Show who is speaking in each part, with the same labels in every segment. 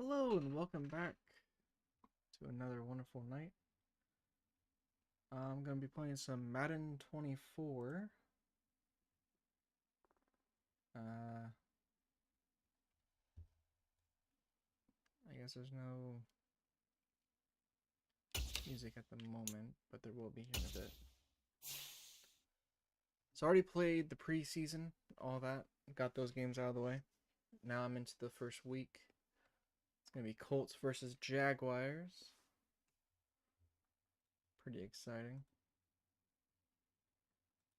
Speaker 1: Hello and welcome back to another wonderful night. I'm going to be playing some Madden 24. I guess there's no music at the moment, but there will be here in a bit. So I already played the preseason, all that, got those games out of the way. Now I'm into the first week. It's going to be Colts versus Jaguars. Pretty exciting.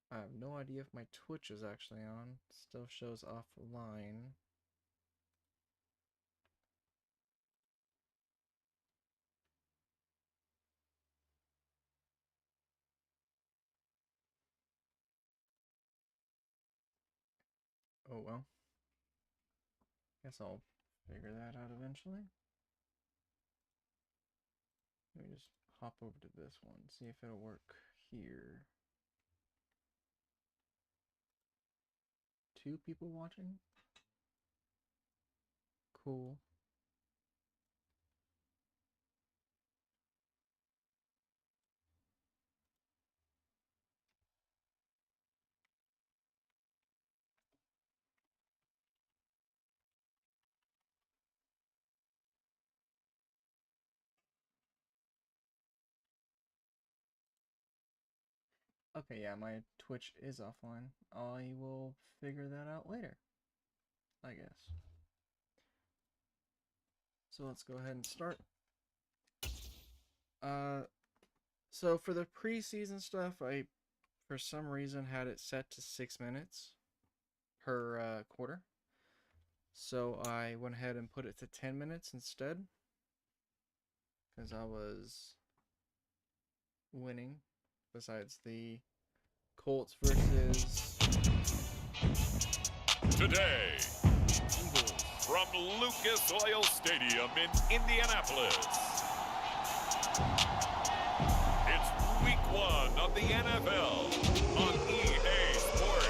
Speaker 1: I have no idea if my Twitch is actually on. It still shows offline. Oh well. Guess I'll figure that out eventually. Let me just hop over to this one, see if it'll work here. 2 people watching? Cool. Okay, yeah, my Twitch is offline. I will figure that out later, I guess. So let's go ahead and start. So for the preseason stuff, I, for some reason, had it set to 6 minutes per quarter. So I went ahead and put it to 10 minutes instead, because I was winning. Besides the Colts versus
Speaker 2: today
Speaker 1: Eagles.
Speaker 2: From Lucas Oil Stadium in Indianapolis, it's week 1 of the NFL on EA Sports.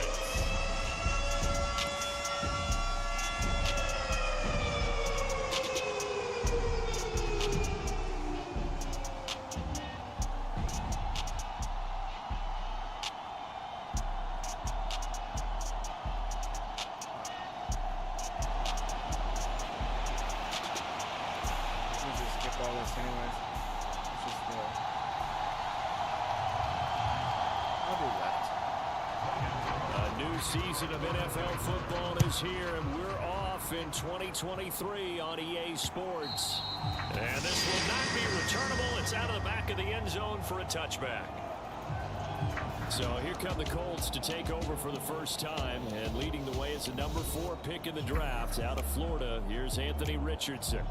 Speaker 3: Season of NFL football is here, and we're off in 2023 on EA Sports. And this will not be returnable. It's out of the back of the end zone for a touchback. So here come the Colts to take over for the first time, and leading the way is the number 4 pick in the draft out of Florida. Here's Anthony Richardson.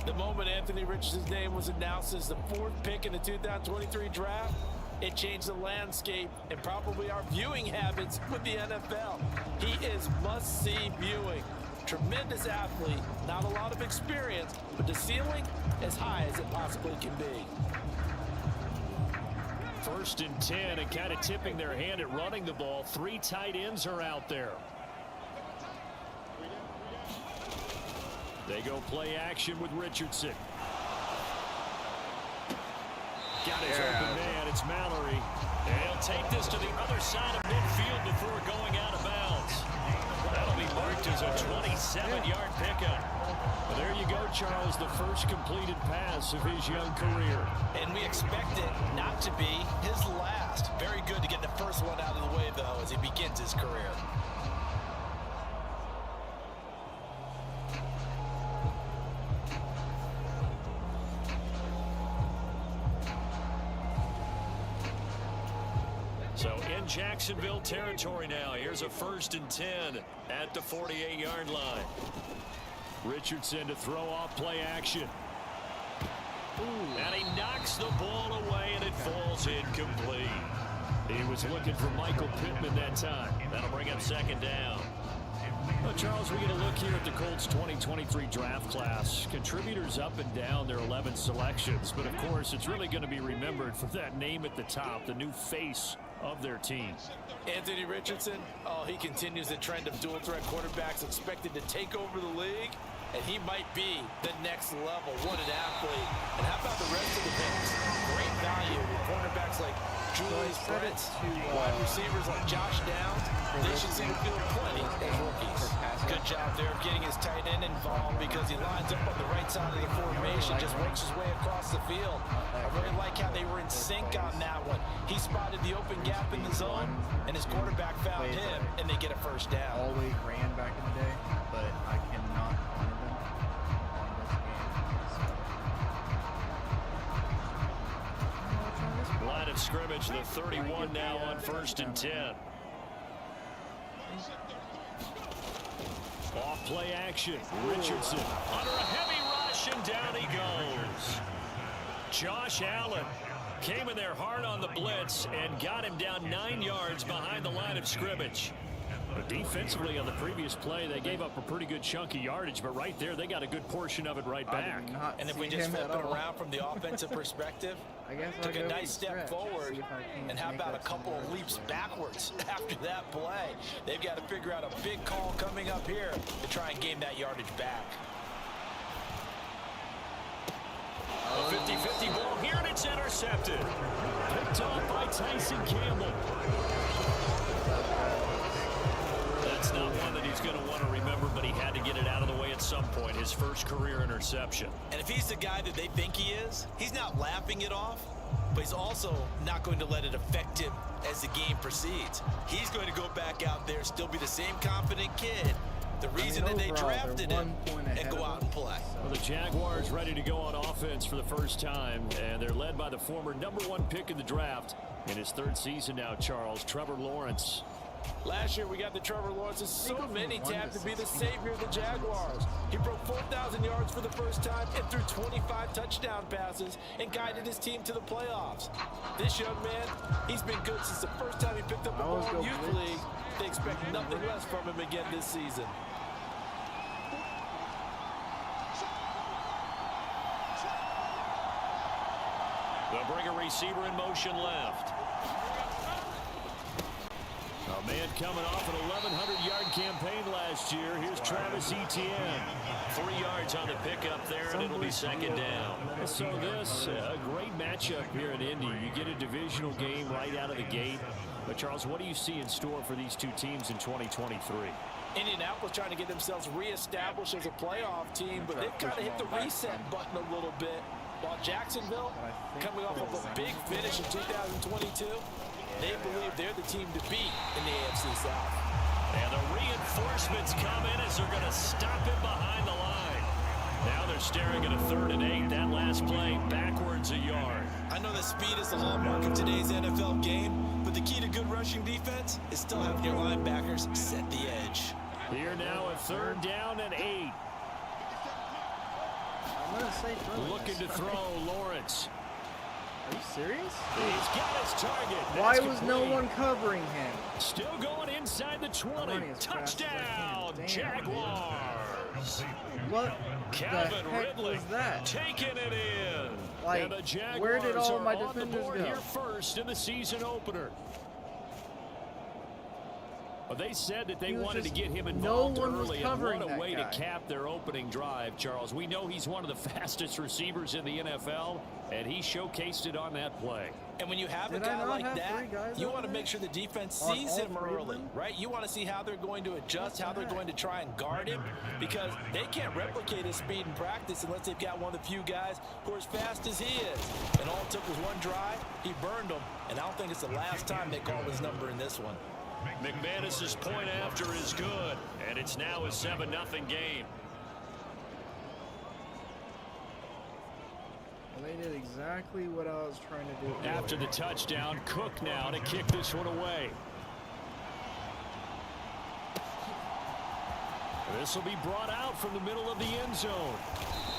Speaker 4: The moment Anthony Richardson's name was announced as the 4th pick in the 2023 draft, it changed the landscape and probably our viewing habits with the NFL. He is must-see viewing. Tremendous athlete, not a lot of experience, but the ceiling as high as it possibly can be.
Speaker 3: 1st and 10, and kind of tipping their hand at running the ball. 3 tight ends are out there. They go play action with Richardson. Got his open man. It's Mallory. And he'll take this to the other side of midfield before going out of bounds. That'll be marked as a 27-yard pickup. Well, there you go, Charles, the first completed pass of his young career.
Speaker 4: And we expect it not to be his last. Very good to get the first one out of the way, though, as he begins his career.
Speaker 3: So in Jacksonville territory now. Here's a 1st and 10 at the 48-yard line. Richardson to throw off play action. And he knocks the ball away, and it falls incomplete. He was looking for Michael Pittman that time. That'll bring up 2nd down. Well, Charles, we get a look here at the Colts 2023 draft class. Contributors up and down their 11 selections. But, of course, it's really going to be remembered for that name at the top, the new face of their team.
Speaker 4: Anthony Richardson, oh, he continues the trend of dual-threat quarterbacks expected to take over the league, and he might be the next level. What an athlete. And how about the rest of the picks? Great value with cornerbacks like Julius Brents, wide receivers like Josh Downs. They should see the field plenty as rookies. Good job there of getting his tight end involved because he lines up on the right side of the formation, just works his way across the field. I really like how they were in sync on that one. He spotted the open gap in the zone, and his quarterback found him, and they get a first down.
Speaker 1: Always ran back in the day, but I cannot find them on this game.
Speaker 3: Line of scrimmage, the 31 now on 1st and 10. Off play action. Richardson under a heavy rush, and down he goes. Josh Allen came in there hard on the blitz and got him down 9 yards behind the line of scrimmage. But defensively on the previous play, they gave up a pretty good chunk of yardage, but right there, they got a good portion of it right back.
Speaker 4: And if we just flip it around from the offensive perspective, took a nice step forward, and how about a couple of leaps backwards after that play? They've got to figure out a big call coming up here to try and gain that yardage back.
Speaker 3: A 50-50 ball here, and it's intercepted. Picked off by Tyson Campbell. That's not one that he's going to want to remember, but he had to get it out of the way at some point. His first career interception.
Speaker 4: And if he's the guy that they think he is, he's not laughing it off, but he's also not going to let it affect him as the game proceeds. He's going to go back out there, still be the same confident kid. The reason that they drafted him, and go out and play.
Speaker 3: Well, the Jaguars ready to go on offense for the first time, and they're led by the former #1 pick in the draft in his 3rd season now, Charles, Trevor Lawrence.
Speaker 4: Last year, we got the Trevor Lawrences. So many tapped to be the savior of the Jaguars. He broke 4,000 yards for the first time and threw 25 touchdown passes and guided his team to the playoffs. This young man, he's been good since the first time he picked up a ball in Youth League. They expect nothing less from him again this season.
Speaker 3: They'll bring a receiver in motion left. A man coming off an 1,100-yard campaign last year. Here's Travis Etienne. 3 yards on the pickup there, and it'll be 2nd down. So this, a great matchup here in Indy. You get a divisional game right out of the gate. But, Charles, what do you see in store for these two teams in 2023?
Speaker 4: Indianapolis trying to get themselves reestablished as a playoff team, but they've kind of hit the reset button a little bit. While Jacksonville, coming off of a big finish in 2022, they believe they're the team to beat in the AFC South.
Speaker 3: And the reinforcements come in as they're going to stop him behind the line. Now they're staring at a 3rd and 8. That last play backwards a yard.
Speaker 4: I know that speed is the hallmark of today's NFL game, but the key to good rushing defense is still having your linebackers set the edge.
Speaker 3: Here now a 3rd down and 8.
Speaker 1: I'm going to say
Speaker 3: looking to throw Lawrence.
Speaker 1: Are you serious?
Speaker 3: He's got his target.
Speaker 1: Why was no one covering him?
Speaker 3: Still going inside the 20. Touchdown, Jaguars.
Speaker 1: What
Speaker 3: Calvin
Speaker 1: the heck
Speaker 3: Ridley
Speaker 1: was that?
Speaker 3: taking it in.
Speaker 1: Like,
Speaker 3: and the Jaguars
Speaker 1: where did all my
Speaker 3: are on the
Speaker 1: defenders
Speaker 3: board
Speaker 1: go?
Speaker 3: here first in the season opener. Well, they said that they wanted to get him involved early, and what a way to cap their opening drive, Charles. We know he's one of the fastest receivers in the NFL, and he showcased it on that play.
Speaker 4: And when you have a guy like that, you want to make sure the defense sees him early, right? You want to see how they're going to adjust, how they're going to try and guard him, because they can't replicate his speed in practice unless they've got one of the few guys who are as fast as he is. And all it took was one drive. He burned them, and I don't think it's the last time they call his number in this one.
Speaker 3: McManus's point after is good, and it's now a 7-0 game.
Speaker 1: They did exactly what I was trying to do.
Speaker 3: After the touchdown, Cook now to kick this one away. This will be brought out from the middle of the end zone.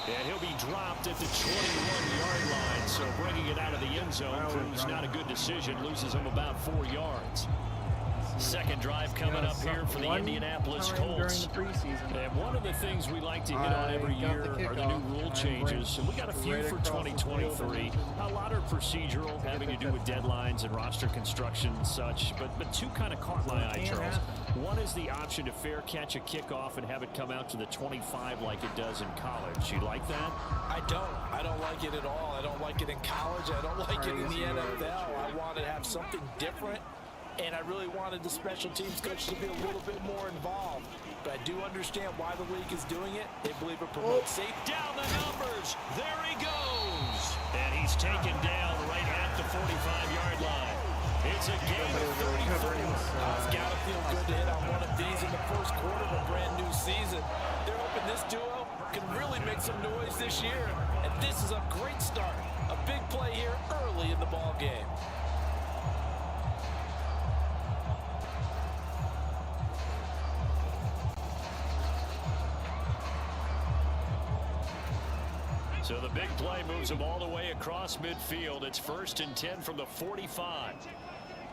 Speaker 3: And he'll be dropped at the 21-yard line, so bringing it out of the end zone proves not a good decision, loses him about 4 yards. Second drive coming up here for the Indianapolis Colts. offense.
Speaker 1: during the preseason.
Speaker 3: And one of the things we like to hit on every year are the new rule changes. And we got a few for 2023. A lot are procedural, having to do with deadlines and roster construction and such. But two kind of caught my eye, Charles. One is the option to fair catch a kickoff and have it come out to the 25 like it does in college. You like that?
Speaker 4: I don't like it at all. I don't like it in college. I don't like it in the NFL. I want to have something different, and I really wanted the special teams coach to be a little bit more involved. But I do understand why the league is doing it. They believe it promotes safety.
Speaker 3: Down the numbers. There he goes. And he's taken down right at the 45-yard line. It's a game of 34.
Speaker 4: It's got to feel good to hit on one of these in the first quarter of a brand new season. They're hoping this duo can really make some noise this year. And this is a great start. A big play here early in the ball game.
Speaker 3: So the big play moves him all the way across midfield. It's 1st and 10 from the 45.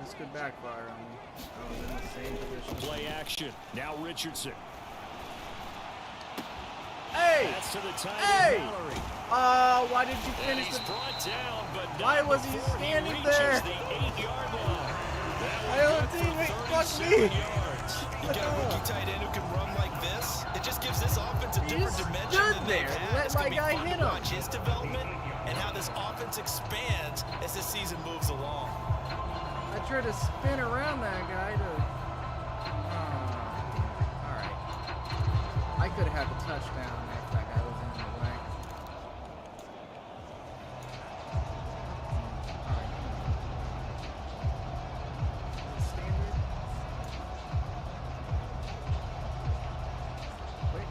Speaker 1: This could backfire on me. I was in the same position.
Speaker 3: Play action. Now Richardson.
Speaker 1: Hey!
Speaker 3: That's to the tight
Speaker 1: Hey!
Speaker 3: end, Mallory.
Speaker 1: Why did you
Speaker 3: And
Speaker 1: finish
Speaker 3: he's
Speaker 1: the...
Speaker 3: brought down, but not
Speaker 1: Why was he
Speaker 3: before
Speaker 1: standing
Speaker 3: reaches
Speaker 1: there?
Speaker 3: the 8-yard line.
Speaker 1: My own teammate, fuck me!
Speaker 5: You got a rookie tight end who can run like this. It just gives this offense a different dimension
Speaker 1: stood
Speaker 5: than
Speaker 1: there
Speaker 5: they've
Speaker 1: and
Speaker 5: had.
Speaker 1: let
Speaker 5: It's gonna
Speaker 1: my
Speaker 5: be
Speaker 1: guy
Speaker 5: fun
Speaker 1: hit
Speaker 5: to
Speaker 1: him.
Speaker 5: watch his development and how this offense expands as the season moves along.
Speaker 1: I tried to spin around that guy to... Alright. I could have had the touchdown if that guy wasn't in the way. Alright. Is it standard? Quick?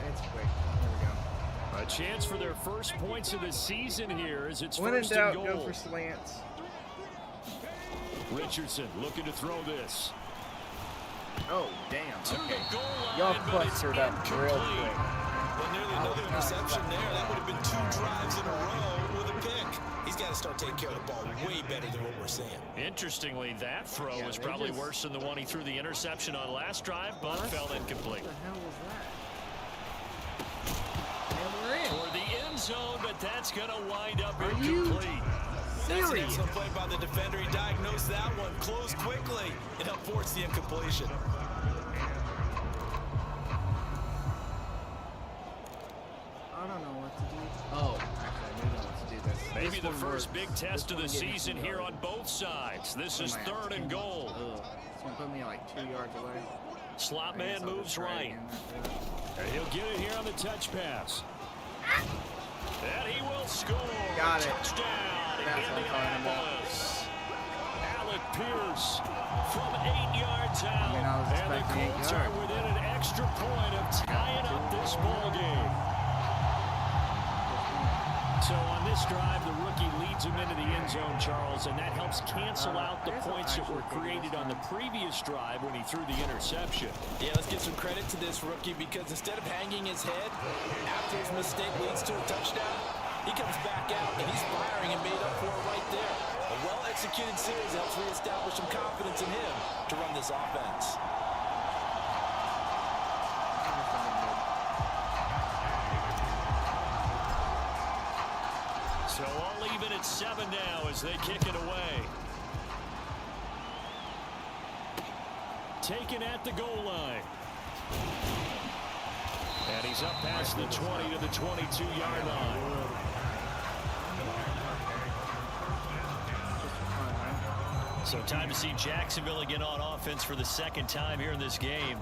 Speaker 1: It's quick. There we go.
Speaker 3: A chance for their first points of the season here as it's
Speaker 1: When in
Speaker 3: 1st
Speaker 1: doubt,
Speaker 3: and
Speaker 1: go
Speaker 3: goal.
Speaker 1: for slants.
Speaker 3: Richardson looking to throw this.
Speaker 1: Oh, damn.
Speaker 3: To
Speaker 1: Okay.
Speaker 3: the goal line,
Speaker 1: Y'all
Speaker 3: but it's
Speaker 1: clustered up real
Speaker 3: incomplete.
Speaker 1: quick.
Speaker 5: Well, nearly another interception there. That would have been 2 drives in a row with a pick. He's got to start taking care of the ball way better than what we're seeing.
Speaker 3: Interestingly, that throw
Speaker 1: Yeah,
Speaker 3: was
Speaker 1: they
Speaker 3: probably
Speaker 1: just-
Speaker 3: worse than the one he threw the interception on last drive, but fell incomplete.
Speaker 1: What the hell was that? And we're in.
Speaker 3: For the end zone, but that's going to wind up
Speaker 1: Are you
Speaker 3: incomplete.
Speaker 5: That's an
Speaker 1: serious?
Speaker 5: excellent play by the defender. He diagnosed that one, closed quickly, and helped force the incompletion.
Speaker 1: I don't know what to do. Oh, actually, I do know what to do. This.
Speaker 3: Maybe
Speaker 1: this
Speaker 3: the
Speaker 1: one
Speaker 3: first
Speaker 1: works.
Speaker 3: big test
Speaker 1: This
Speaker 3: of the
Speaker 1: one get me
Speaker 3: season
Speaker 1: 2
Speaker 3: here
Speaker 1: yards.
Speaker 3: on both sides. This
Speaker 1: I
Speaker 3: is
Speaker 1: might have
Speaker 3: 3rd and
Speaker 1: 10.
Speaker 3: goal.
Speaker 1: Ugh. This one put me like 2 yards away.
Speaker 3: Slot
Speaker 1: I guess
Speaker 3: man
Speaker 1: I'll
Speaker 3: moves
Speaker 1: just try
Speaker 3: right.
Speaker 1: again after that.
Speaker 3: And he'll get it here on the touch pass. And he will score.
Speaker 1: Got it.
Speaker 3: Touchdown,
Speaker 1: That's what I'm talking about.
Speaker 3: Indianapolis. Alec Pierce from 8 yards out.
Speaker 1: I was
Speaker 3: And the
Speaker 1: expecting 8
Speaker 3: Colts are
Speaker 1: yards.
Speaker 3: within an extra point of tying up this ball game. So on this drive, the rookie leads him into the end zone, Charles, and that helps cancel out the
Speaker 1: I guess I'll
Speaker 3: points that were
Speaker 1: actually take
Speaker 3: created
Speaker 1: this
Speaker 3: on the
Speaker 1: time.
Speaker 3: previous drive when he threw the interception.
Speaker 4: Yeah, let's give some credit to this rookie because instead of hanging his head after his mistake leads to a touchdown, he comes back out and he's firing and made up for it right there. A well-executed series helps reestablish some confidence in him to run this offense.
Speaker 3: So all even at 7 now as they kick it away. Taken at the goal line. And he's up past the 20 to the 22-yard line. So time to see Jacksonville again on offense for the 2nd time here in this game.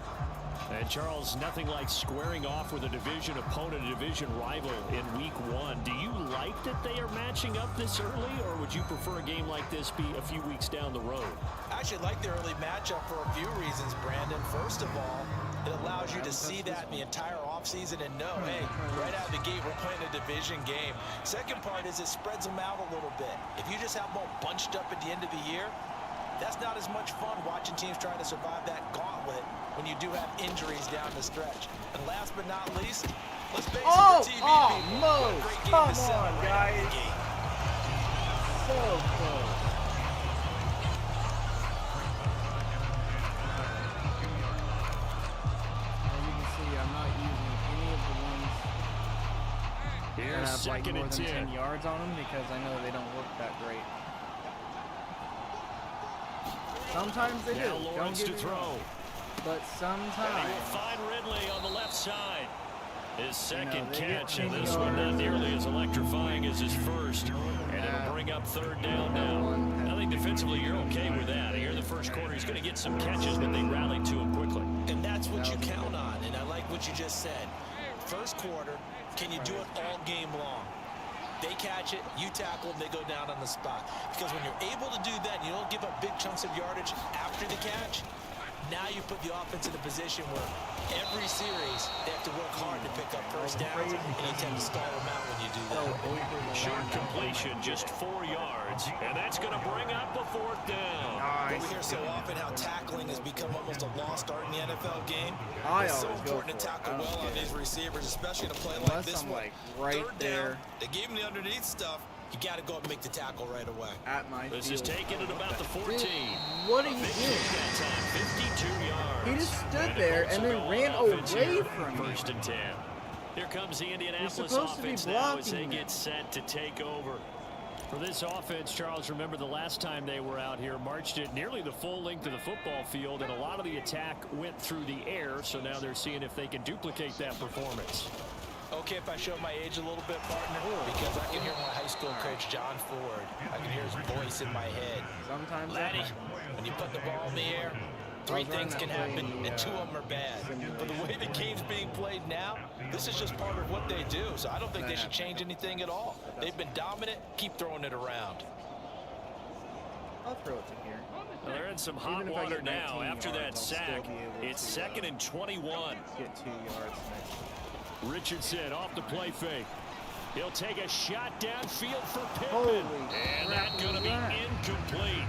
Speaker 3: And Charles, nothing like squaring off with a division opponent, a division rival in week 1. Do you like that they are matching up this early, or would you prefer a game like this be a few weeks down the road?
Speaker 5: I actually like the early matchup for a few reasons, Brandon. First of all, it allows you to see that in the entire offseason and know, hey, right out of the gate, we're playing a division game. Second part is it spreads them out a little bit. If you just have them all bunched up at the end of the year, that's not as much fun watching teams trying to survive that gauntlet when you do have injuries down the stretch. And last but not least, let's face it,
Speaker 1: Oh,
Speaker 5: for TV
Speaker 1: oh,
Speaker 5: people,
Speaker 1: Mo,
Speaker 5: what a great game
Speaker 1: come
Speaker 5: to sell
Speaker 1: on,
Speaker 5: right out of the
Speaker 1: guys.
Speaker 5: gate.
Speaker 1: So close. and
Speaker 3: Here's
Speaker 1: have like
Speaker 3: second
Speaker 1: more
Speaker 3: and
Speaker 1: than
Speaker 3: 10.
Speaker 1: 10 yards on them because I know they don't work that great. Sometimes they do.
Speaker 3: Now
Speaker 1: Don't
Speaker 3: Lawrence
Speaker 1: get
Speaker 3: to
Speaker 1: me wrong.
Speaker 3: throw.
Speaker 1: But
Speaker 3: And he will
Speaker 1: sometimes.
Speaker 3: find Ridley on the left side. His second
Speaker 1: they get
Speaker 3: catch, and
Speaker 1: 10
Speaker 3: this one not
Speaker 1: yards.
Speaker 3: nearly as electrifying as his first. And it'll bring up third down now. I think defensively you're okay with that. Here in the first quarter, he's going to get some catches, but they rallied to him quickly.
Speaker 5: And that's what you count on, and I like what you just said. First quarter, can you do it all game long? They catch it, you tackle, and they go down on the spot. Because when you're able to do that, you don't give up big chunks of yardage after the catch, now you put the offense in a position where every series they have to work hard to pick up first downs, and you tend to stall them out when you do that.
Speaker 3: Short completion, just 4 yards, and that's going to bring up a fourth down.
Speaker 5: But we hear so often how tackling has become almost a lost art in the NFL game.
Speaker 1: I
Speaker 5: It's so
Speaker 1: always go
Speaker 5: important to
Speaker 1: for it.
Speaker 5: tackle
Speaker 1: I don't
Speaker 5: well on
Speaker 1: care.
Speaker 5: these receivers, especially in a play like
Speaker 1: Unless
Speaker 5: this
Speaker 1: I'm
Speaker 5: one.
Speaker 1: like right
Speaker 5: Third
Speaker 1: there.
Speaker 5: down, they gave him the underneath stuff. You got to go up and make the tackle right away.
Speaker 1: At my
Speaker 3: This is
Speaker 1: field.
Speaker 3: taken at about the 14.
Speaker 1: Dude, what are you
Speaker 3: Big
Speaker 1: doing?
Speaker 3: kick that time, 52 yards.
Speaker 1: He just stood
Speaker 3: And the
Speaker 1: there
Speaker 3: Colts
Speaker 1: and
Speaker 3: will
Speaker 1: then
Speaker 3: go
Speaker 1: ran
Speaker 3: on offense
Speaker 1: away
Speaker 3: here,
Speaker 1: from you.
Speaker 3: First and 10. Here comes the Indianapolis
Speaker 1: supposed to be
Speaker 3: offense now as they
Speaker 1: blocking
Speaker 3: get set to take over. For this offense, Charles, remember the last time they were out here, marched it nearly the full length of the football field, and a lot of the attack went through the air, so now they're seeing if they can duplicate that performance.
Speaker 5: Okay, if I show my age a little bit, partner, because I can hear my high school coach, John Ford. I can hear his voice in my head.
Speaker 1: Sometimes
Speaker 5: Laddie, when you put the ball in the air, three things can happen, and two of them are bad. But the way the game's being played now, this is just part of what they do. So I don't think they should change anything at all. They've been dominant. Keep throwing it around.
Speaker 1: I'll throw it to here.
Speaker 3: Well, they're in some hot
Speaker 1: Even if I
Speaker 3: water
Speaker 1: get
Speaker 3: now
Speaker 1: 19
Speaker 3: after
Speaker 1: yards,
Speaker 3: that
Speaker 1: I'll still
Speaker 3: sack.
Speaker 1: be able
Speaker 3: It's
Speaker 1: to,
Speaker 3: second and 21.
Speaker 1: Get 2 yards next.
Speaker 3: Richardson off the play fake. He'll take a shot downfield for
Speaker 1: Holy
Speaker 3: Pittman. And
Speaker 1: crap,
Speaker 3: that's going to be
Speaker 1: was that?
Speaker 3: incomplete.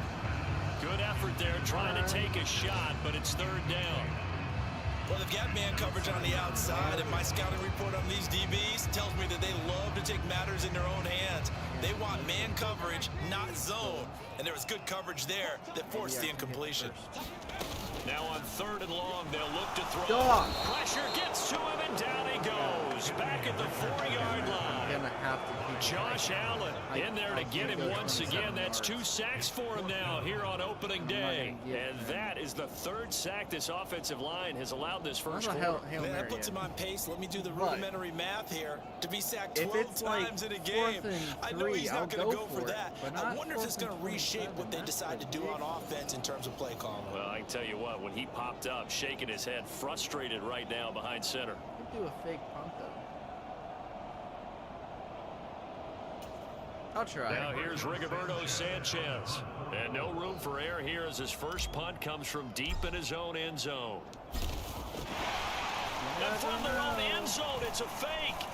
Speaker 3: Good effort there trying to take a shot, but it's third down.
Speaker 5: Well, they've got man coverage on the outside, and my scouting report on these DBs tells me that they love to take matters in their own hands. They want man coverage, not zone. And there was good coverage there that forced the incompletion.
Speaker 3: Now on third and long, they'll look to throw.
Speaker 1: Dog.
Speaker 3: Pressure gets to him, and down he goes. Back at the 4-yard
Speaker 1: I'm
Speaker 3: line.
Speaker 1: gonna have to keep
Speaker 3: Josh Allen in there to get him once again. That's 2 sacks for him now here on opening day. And that is the third sack this offensive line has allowed this first
Speaker 1: That's a
Speaker 3: quarter.
Speaker 1: Hail
Speaker 5: Man, that
Speaker 1: Mary
Speaker 5: puts
Speaker 1: yet.
Speaker 5: him on pace. Let me do the
Speaker 1: Right.
Speaker 5: rudimentary math here. To be sacked
Speaker 1: If
Speaker 5: 12
Speaker 1: it's like
Speaker 5: times in a game,
Speaker 1: 4th and
Speaker 5: I know
Speaker 1: 3,
Speaker 5: he's
Speaker 1: I'll
Speaker 5: not going to
Speaker 1: go
Speaker 5: go for
Speaker 1: for it,
Speaker 5: that.
Speaker 1: but
Speaker 5: I
Speaker 1: not
Speaker 5: wonder if
Speaker 1: 4th
Speaker 5: it's going to
Speaker 1: and
Speaker 5: reshape
Speaker 1: 27.
Speaker 5: what they
Speaker 1: That's
Speaker 5: decide to do on offense in terms of play calling.
Speaker 3: Well, I can tell you what, when he popped up, shaking his head, frustrated right now behind center.
Speaker 1: Could do a fake punt though. I'll try.
Speaker 3: Now here's Rigoberto Sanchez. And no room for error here as his first punt comes from deep in his own end zone. And from their own end zone, it's a fake.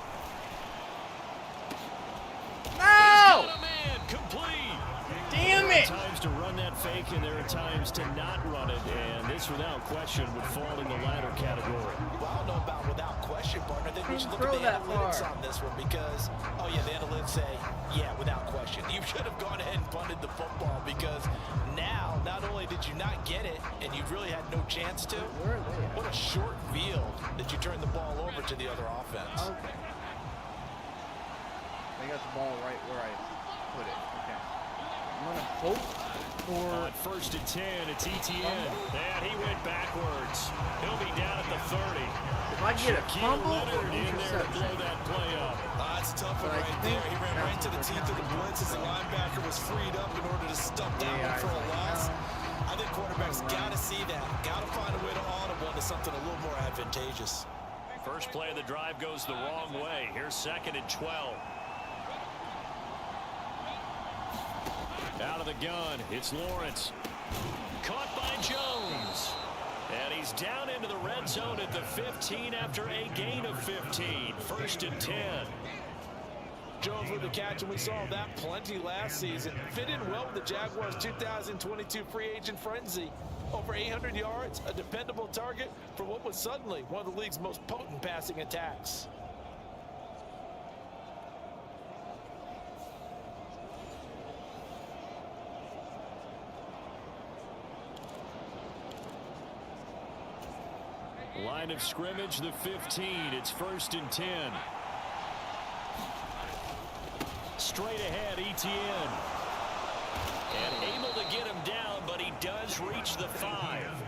Speaker 1: No!
Speaker 3: Got a man, complete.
Speaker 1: Damn it!
Speaker 3: There are times to run that fake, and there are times to not run it. And this, without question, would fall in the latter category.
Speaker 5: Well, I don't know about without question, partner. I think we should look at
Speaker 1: Throw
Speaker 5: the
Speaker 1: that
Speaker 5: analytics
Speaker 1: far.
Speaker 5: on this one because, oh yeah, the analytics say, yeah, without question. You should have gone ahead and punted the football because now, not only did you not get it, and you really had no chance to,
Speaker 1: Where are they at?
Speaker 5: what a short field that you turned the ball over to the other offense.
Speaker 1: Okay. They got the ball right where I put it. Okay. I'm gonna hope for.
Speaker 3: On first and 10, it's ETN. And he went backwards. He'll be down at the 30.
Speaker 1: If I get a
Speaker 3: Shaquille
Speaker 1: fumble or
Speaker 3: Leonard in there to blow
Speaker 1: interception.
Speaker 3: that play up.
Speaker 5: That's a tough one
Speaker 1: But I
Speaker 5: right
Speaker 1: think
Speaker 5: there. He ran right to the
Speaker 1: that's
Speaker 5: teeth of the
Speaker 1: what
Speaker 5: blitz as the linebacker was freed up in order to stuff that
Speaker 1: Yeah,
Speaker 5: one for a
Speaker 1: I
Speaker 5: loss.
Speaker 1: know.
Speaker 5: I think quarterbacks got to see that. Got to find a way to audible into something a little more advantageous.
Speaker 3: First play of the drive goes the wrong way. Here's second and 12. Out of the gun, it's Lawrence. Caught by Jones. And he's down into the red zone at the 15 after a gain of 15. First and 10.
Speaker 4: Jones with the catch, and we saw that plenty last season. Fit in well with the Jaguars' 2022 free agent frenzy. Over 800 yards, a dependable target for what was suddenly one of the league's most potent passing attacks.
Speaker 3: Line of scrimmage, the 15. It's first and 10. Straight ahead, Etienne. And able to get him down, but he does reach the 5.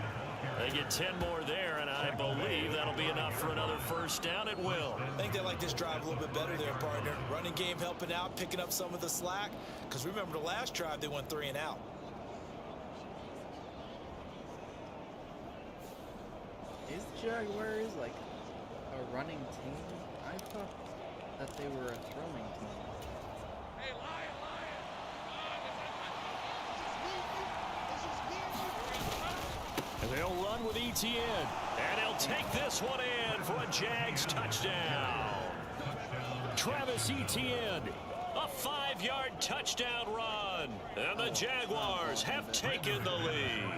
Speaker 3: They get 10 more there, and I believe that'll be enough for another first down. It will.
Speaker 5: I think they like this drive a little bit better there, partner. Running game helping out, picking up some of the slack. Because remember the last drive, they went 3 and out.
Speaker 1: Is Jaguars like a running team? I thought that they were a throwing team.
Speaker 3: And they'll run with Etienne. And he'll take this one in for a Jags touchdown. Travis Etienne, a 5-yard touchdown run. And the Jaguars have taken the lead.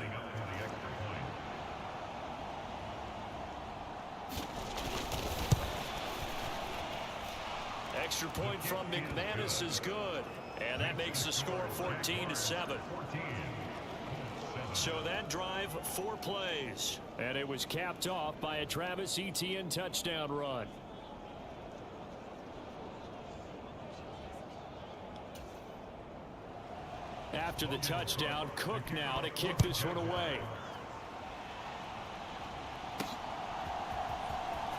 Speaker 3: Extra point from McManus is good. And that makes the score 14-7. So that drive, 4 plays. And it was capped off by a Travis Etienne touchdown run. After the touchdown, Cook now to kick this one away.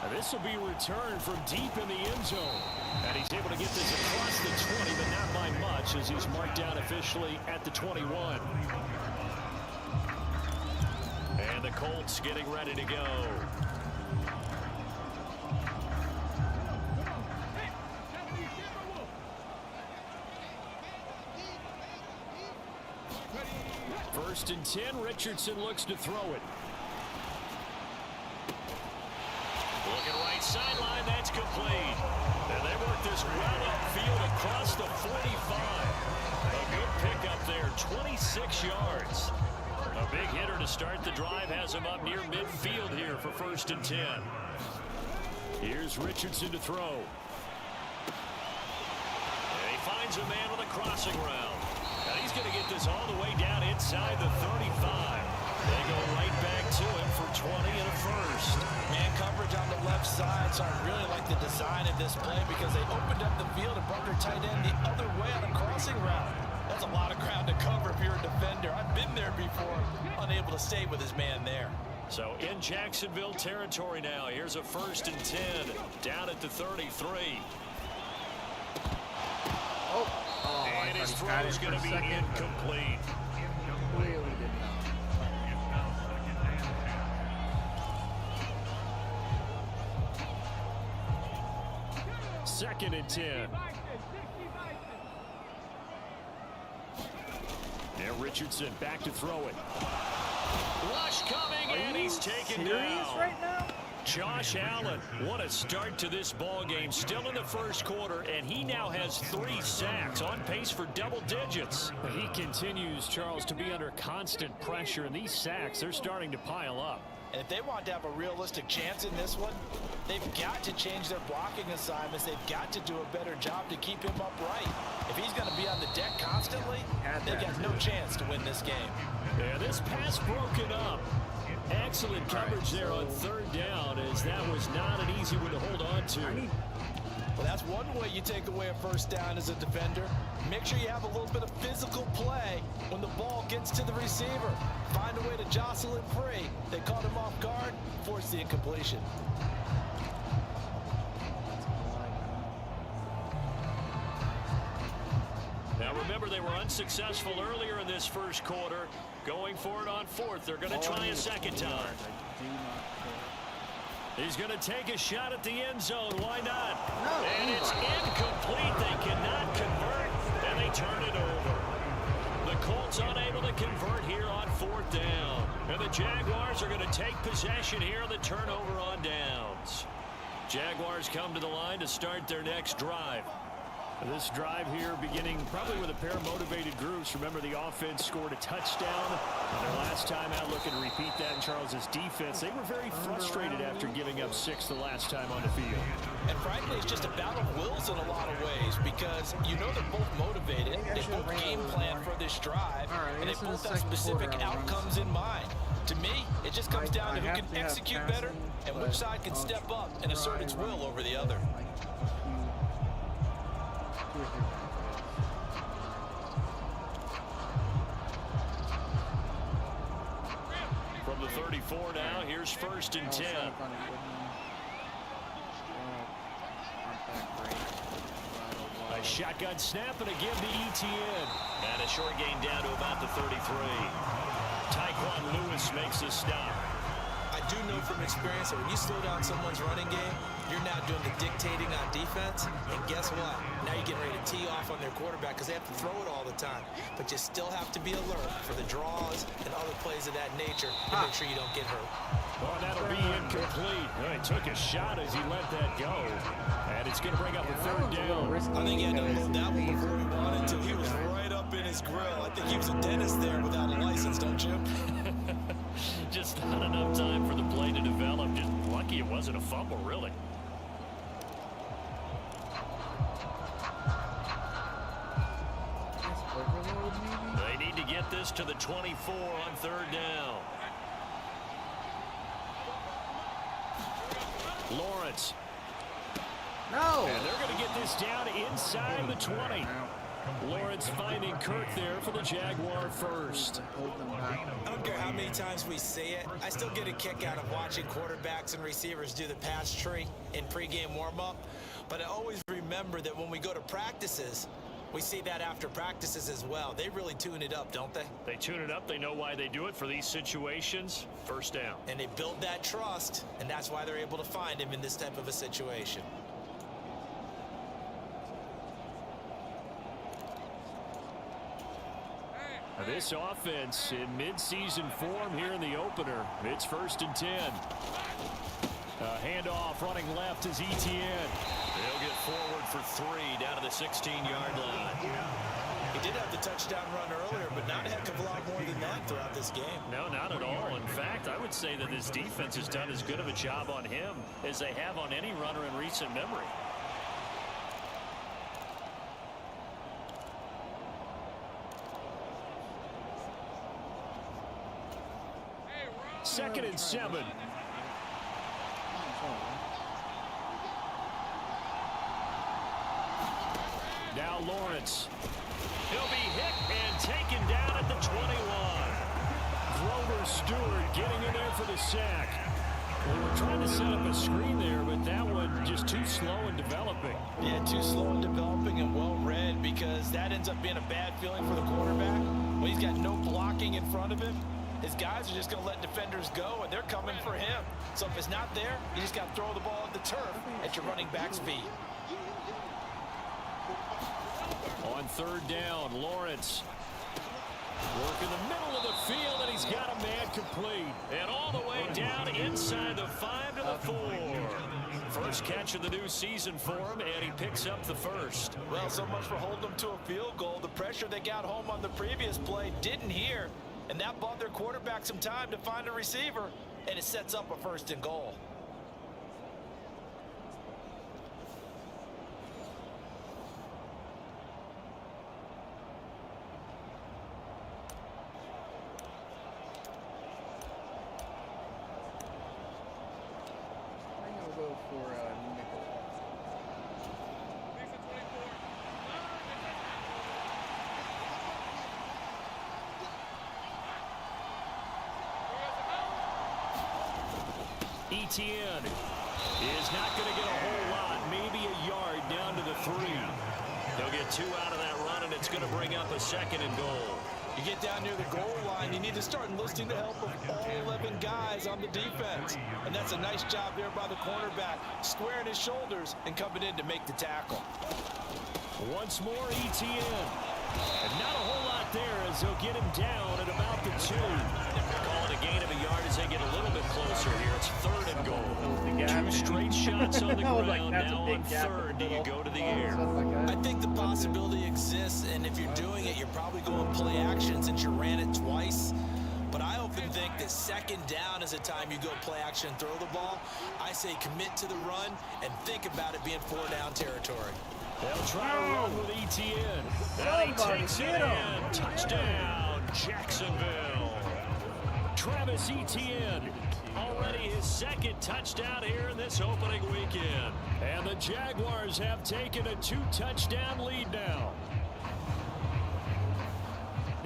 Speaker 3: And this will be returned from deep in the end zone. And he's able to get this across the 20, but not by much as he's marked down officially at the 21. And the Colts getting ready to go. First and 10, Richardson looks to throw it. Looking right sideline, that's complete. And they work this well upfield across the 45. A good pickup there, 26 yards. A big hitter to start the drive has him up near midfield here for first and 10. Here's Richardson to throw. And he finds a man with a crossing route. And he's going to get this all the way down inside the 35. They go right back to him for 20 and a first.
Speaker 5: Man coverage on the left side, so I really like the design of this play because they opened up the field and brought their tight end the other way on a crossing route. That's a lot of ground to cover if you're a defender. I've been there before, unable to stay with his man there.
Speaker 3: So in Jacksonville territory now. Here's a first and 10 down at the 33. And his throw is going to be incomplete.
Speaker 1: Really did not.
Speaker 3: Second and 10. Now Richardson back to throw it. Rush coming, and he's taken down.
Speaker 1: Right now?
Speaker 3: Josh Allen, what a start to this ball game. Still in the first quarter, and he now has 3 sacks, on pace for double digits. He continues, Charles, to be under constant pressure, and these sacks, they're starting to pile up.
Speaker 5: And if they want to have a realistic chance in this one, they've got to change their blocking assignments. They've got to do a better job to keep him upright. If he's going to be on the deck constantly, they've got no chance to win this game.
Speaker 3: Yeah, this pass broken up. Excellent coverage there on third down, as that was not an easy one to hold on to.
Speaker 5: Well, that's one way you take away a first down as a defender. Make sure you have a little bit of physical play when the ball gets to the receiver. Find a way to jostle it free. They caught him off guard, forced the incompletion.
Speaker 3: Now remember, they were unsuccessful earlier in this first quarter. Going for it on fourth. They're going to try a second time. He's going to take a shot at the end zone. Why not?
Speaker 1: No,
Speaker 3: and it's incomplete. They cannot convert, and they turn it over. The Colts unable to convert here on fourth down. And the Jaguars are going to take possession here on the turnover on downs. Jaguars come to the line to start their next drive. This drive here beginning probably with a pair of motivated groups. Remember, the offense scored a touchdown their last time out. Looking to repeat that in Charles's defense. They were very frustrated after giving up 6 the last time on the field.
Speaker 5: And frankly, it's just a battle of wills in a lot of ways because you know they're both motivated. They both game plan for this drive, and they both have specific outcomes in mind. To me, it just comes down to who can execute better and which side can step up and assert its will over the other.
Speaker 3: the 34 now. Here's 1st and 10. A shotgun snap and a give to ETN.
Speaker 6: And a short gain down to about the 33.
Speaker 3: Tyquan Lewis makes the stop.
Speaker 5: I do know from experience that when you slow down someone's running game, you're now doing the dictating on defense. And guess what? Now you're getting ready to tee off on their quarterback because they have to throw it all the time. But you still have to be alert for the draws and other plays of that nature to make sure you don't get hurt.
Speaker 3: Oh, that'll be incomplete. Well, he took a shot as he let that go. And it's going to bring up a 3rd down.
Speaker 5: I think he had to load that one before he wanted to. He was right up in his grill. I think he was a dentist there without a license, don't you?
Speaker 3: Just not enough time for the play to develop. Just lucky it wasn't a fumble, really. They need to get this to the 24 on 3rd down. Lawrence.
Speaker 1: No.
Speaker 3: And they're going to get this down inside the 20. Lawrence finding Kirk there for the Jaguar first.
Speaker 5: I don't care how many times we say it, I still get a kick out of watching quarterbacks and receivers do the pass tree in pregame warm-up. But I always remember that when we go to practices, we see that after practices as well. They really tune it up, don't they?
Speaker 3: They tune it up. They know why they do it for these situations. 1st down.
Speaker 5: And they build that trust, and that's why they're able to find him in this type of a situation.
Speaker 3: This offense in mid-season form here in the opener. It's 1st and 10. Handoff running left is ETN.
Speaker 6: They'll get forward for 3 down to the 16-yard line.
Speaker 5: He did have the touchdown run earlier, but not a heck of a lot more than that throughout this game.
Speaker 3: No, not at all. In fact, I would say that this defense has done as good of a job on him as they have on any runner in recent memory. Second and 7. Now Lawrence. He'll be hit and taken down at the 21. Grover Stewart getting in there for the sack. Well, we're trying to set up a screen there, but that one just too slow in developing.
Speaker 5: Yeah, too slow in developing and well read, because that ends up being a bad feeling for the quarterback. When he's got no blocking in front of him, his guys are just going to let defenders go, and they're coming for him. So if it's not there, you just got to throw the ball at the turf at your running back's feet.
Speaker 3: On 3rd down, Lawrence. Work in the middle of the field, and he's got a man complete. And all the way down inside the 5 to the 4. First catch of the new season for him, and he picks up the 1st.
Speaker 5: Well, so much for holding them to a field goal. The pressure they got home on the previous play didn't hear. And that bought their quarterback some time to find a receiver, and it sets up a 1st and goal.
Speaker 1: I'm going to go for nickel.
Speaker 3: ETN is not going to get a whole lot, maybe a yard down to the 3. They'll get 2 out of that run, and it's going to bring up a 2nd and goal.
Speaker 5: You get down near the goal line, you need to start enlisting the help of all 11 guys on the defense. And that's a nice job there by the cornerback, squaring his shoulders and coming in to make the tackle.
Speaker 3: Once more, ETN. And not a whole lot there as they'll get him down at about the 2.
Speaker 6: Call it a gain of a yard as they get a little bit closer here. It's 3rd and goal.
Speaker 3: 2 straight shots on the ground.
Speaker 1: Like,
Speaker 3: now on 3rd, do you go to the air?
Speaker 5: I think the possibility exists, and if you're doing it, you're probably going play action since you ran it twice. But I often think that 2nd down is a time you go play action and throw the ball. I say commit to the run and think about it being 4-down territory.
Speaker 3: They'll try to run with ETN. And he takes it in. Touchdown, Jacksonville. Travis Etienne, already his 2nd touchdown here in this opening weekend. And the Jaguars have taken a 2-touchdown lead now.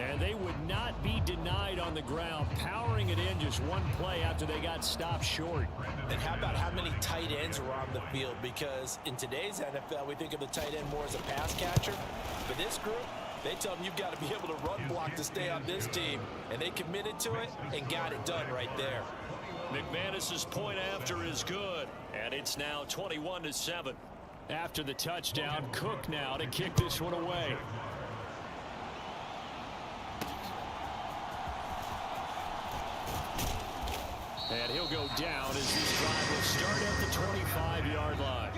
Speaker 3: And they would not be denied on the ground, powering it in just one play after they got stopped short.
Speaker 4: And how about how many tight ends were on the field? Because in today's NFL, we think of the tight end more as a pass catcher. For this group, they tell them you've got to be able to run block to stay on this team. And they committed to it and got it done right there.
Speaker 3: McManus's point after is good. And it's now 21-7. After the touchdown, Cook now to kick this one away. And he'll go down as this drive will start at the 25-yard line.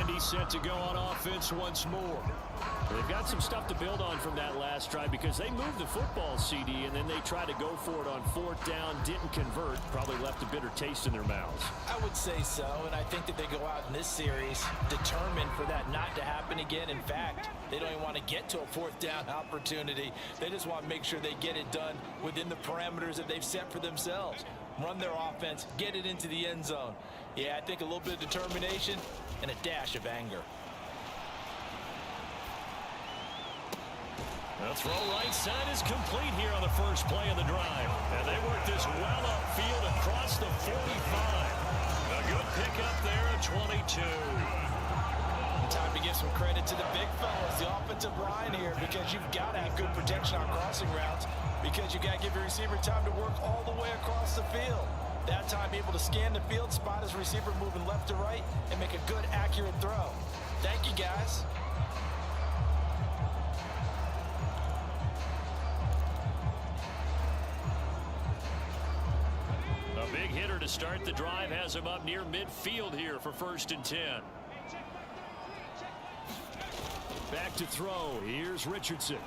Speaker 3: Indy set to go on offense once more. They've got some stuff to build on from that last drive because they moved the football, CD, and then they tried to go for it on 4th down, didn't convert, probably left a bitter taste in their mouths.
Speaker 4: I would say so, and I think that they go out in this series determined for that not to happen again. In fact, they don't even want to get to a 4th down opportunity. They just want to make sure they get it done within the parameters that they've set for themselves. Run their offense, get it into the end zone. Yeah, I think a little bit of determination and a dash of anger.
Speaker 3: The throw right side is complete here on the first play of the drive. And they work this well upfield across the 45. A good pickup there at 22.
Speaker 4: Time to give some credit to the big fellas, the offensive line here, because you've got to have good protection on crossing routes, because you've got to give your receiver time to work all the way across the field. That time able to scan the field, spot his receiver moving left to right, and make a good, accurate throw. Thank you, guys.
Speaker 3: A big hitter to start the drive has him up near midfield here for 1st and 10. Back to throw. Here's Richardson.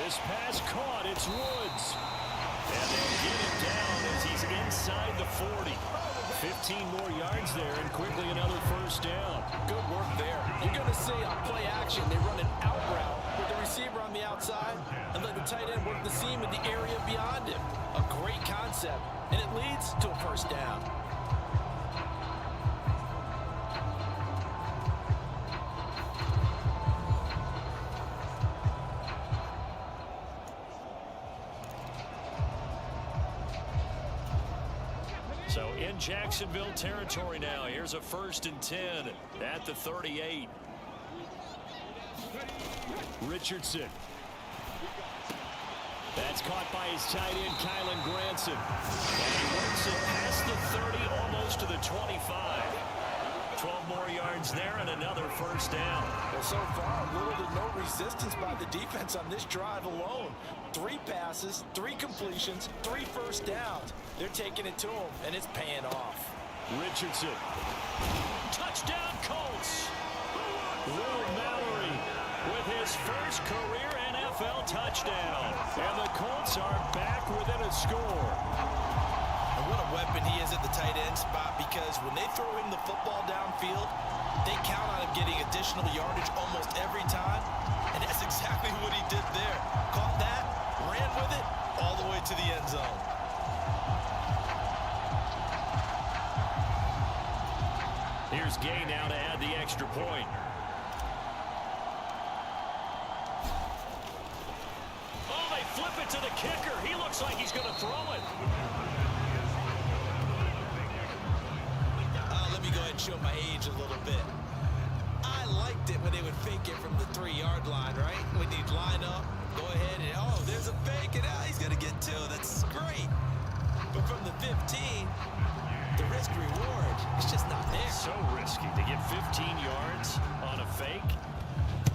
Speaker 3: This pass caught. It's Woods. And they'll get it down as he's inside the 40. 15 more yards there and quickly another 1st down.
Speaker 4: Good work there. You're going to see on play action, they run an out route with the receiver on the outside and let the tight end work the seam in the area beyond him. A great concept, and it leads to a 1st down.
Speaker 3: So in Jacksonville territory now. Here's a 1st and 10 at the 38. Richardson. That's caught by his tight end, Kylan Granson. And he works it past the 30, almost to the 25. 12 more yards there and another 1st down.
Speaker 4: Well, so far, little to no resistance by the defense on this drive alone. 3 passes, 3 completions, 3 1st downs. They're taking it to him, and it's paying off.
Speaker 3: Richardson. Touchdown, Colts. Will Mallory with his first career NFL touchdown. And the Colts are back within a score.
Speaker 5: And what a weapon he is at the tight end spot, because when they throw him the football downfield, they count on him getting additional yardage almost every time. And that's exactly what he did there. Caught that, ran with it, all the way to the end zone.
Speaker 3: Here's Gay now to add the extra point. Oh, they flip it to the kicker. He looks like he's going to throw it.
Speaker 5: Let me go ahead and show my age a little bit. I liked it when they would fake it from the 3-yard line, right? When you'd line up, go ahead and, oh, there's a fake, and he's going to get 2. That's great. But from the 15, the risk reward is just not there.
Speaker 3: So risky to get 15 yards on a fake.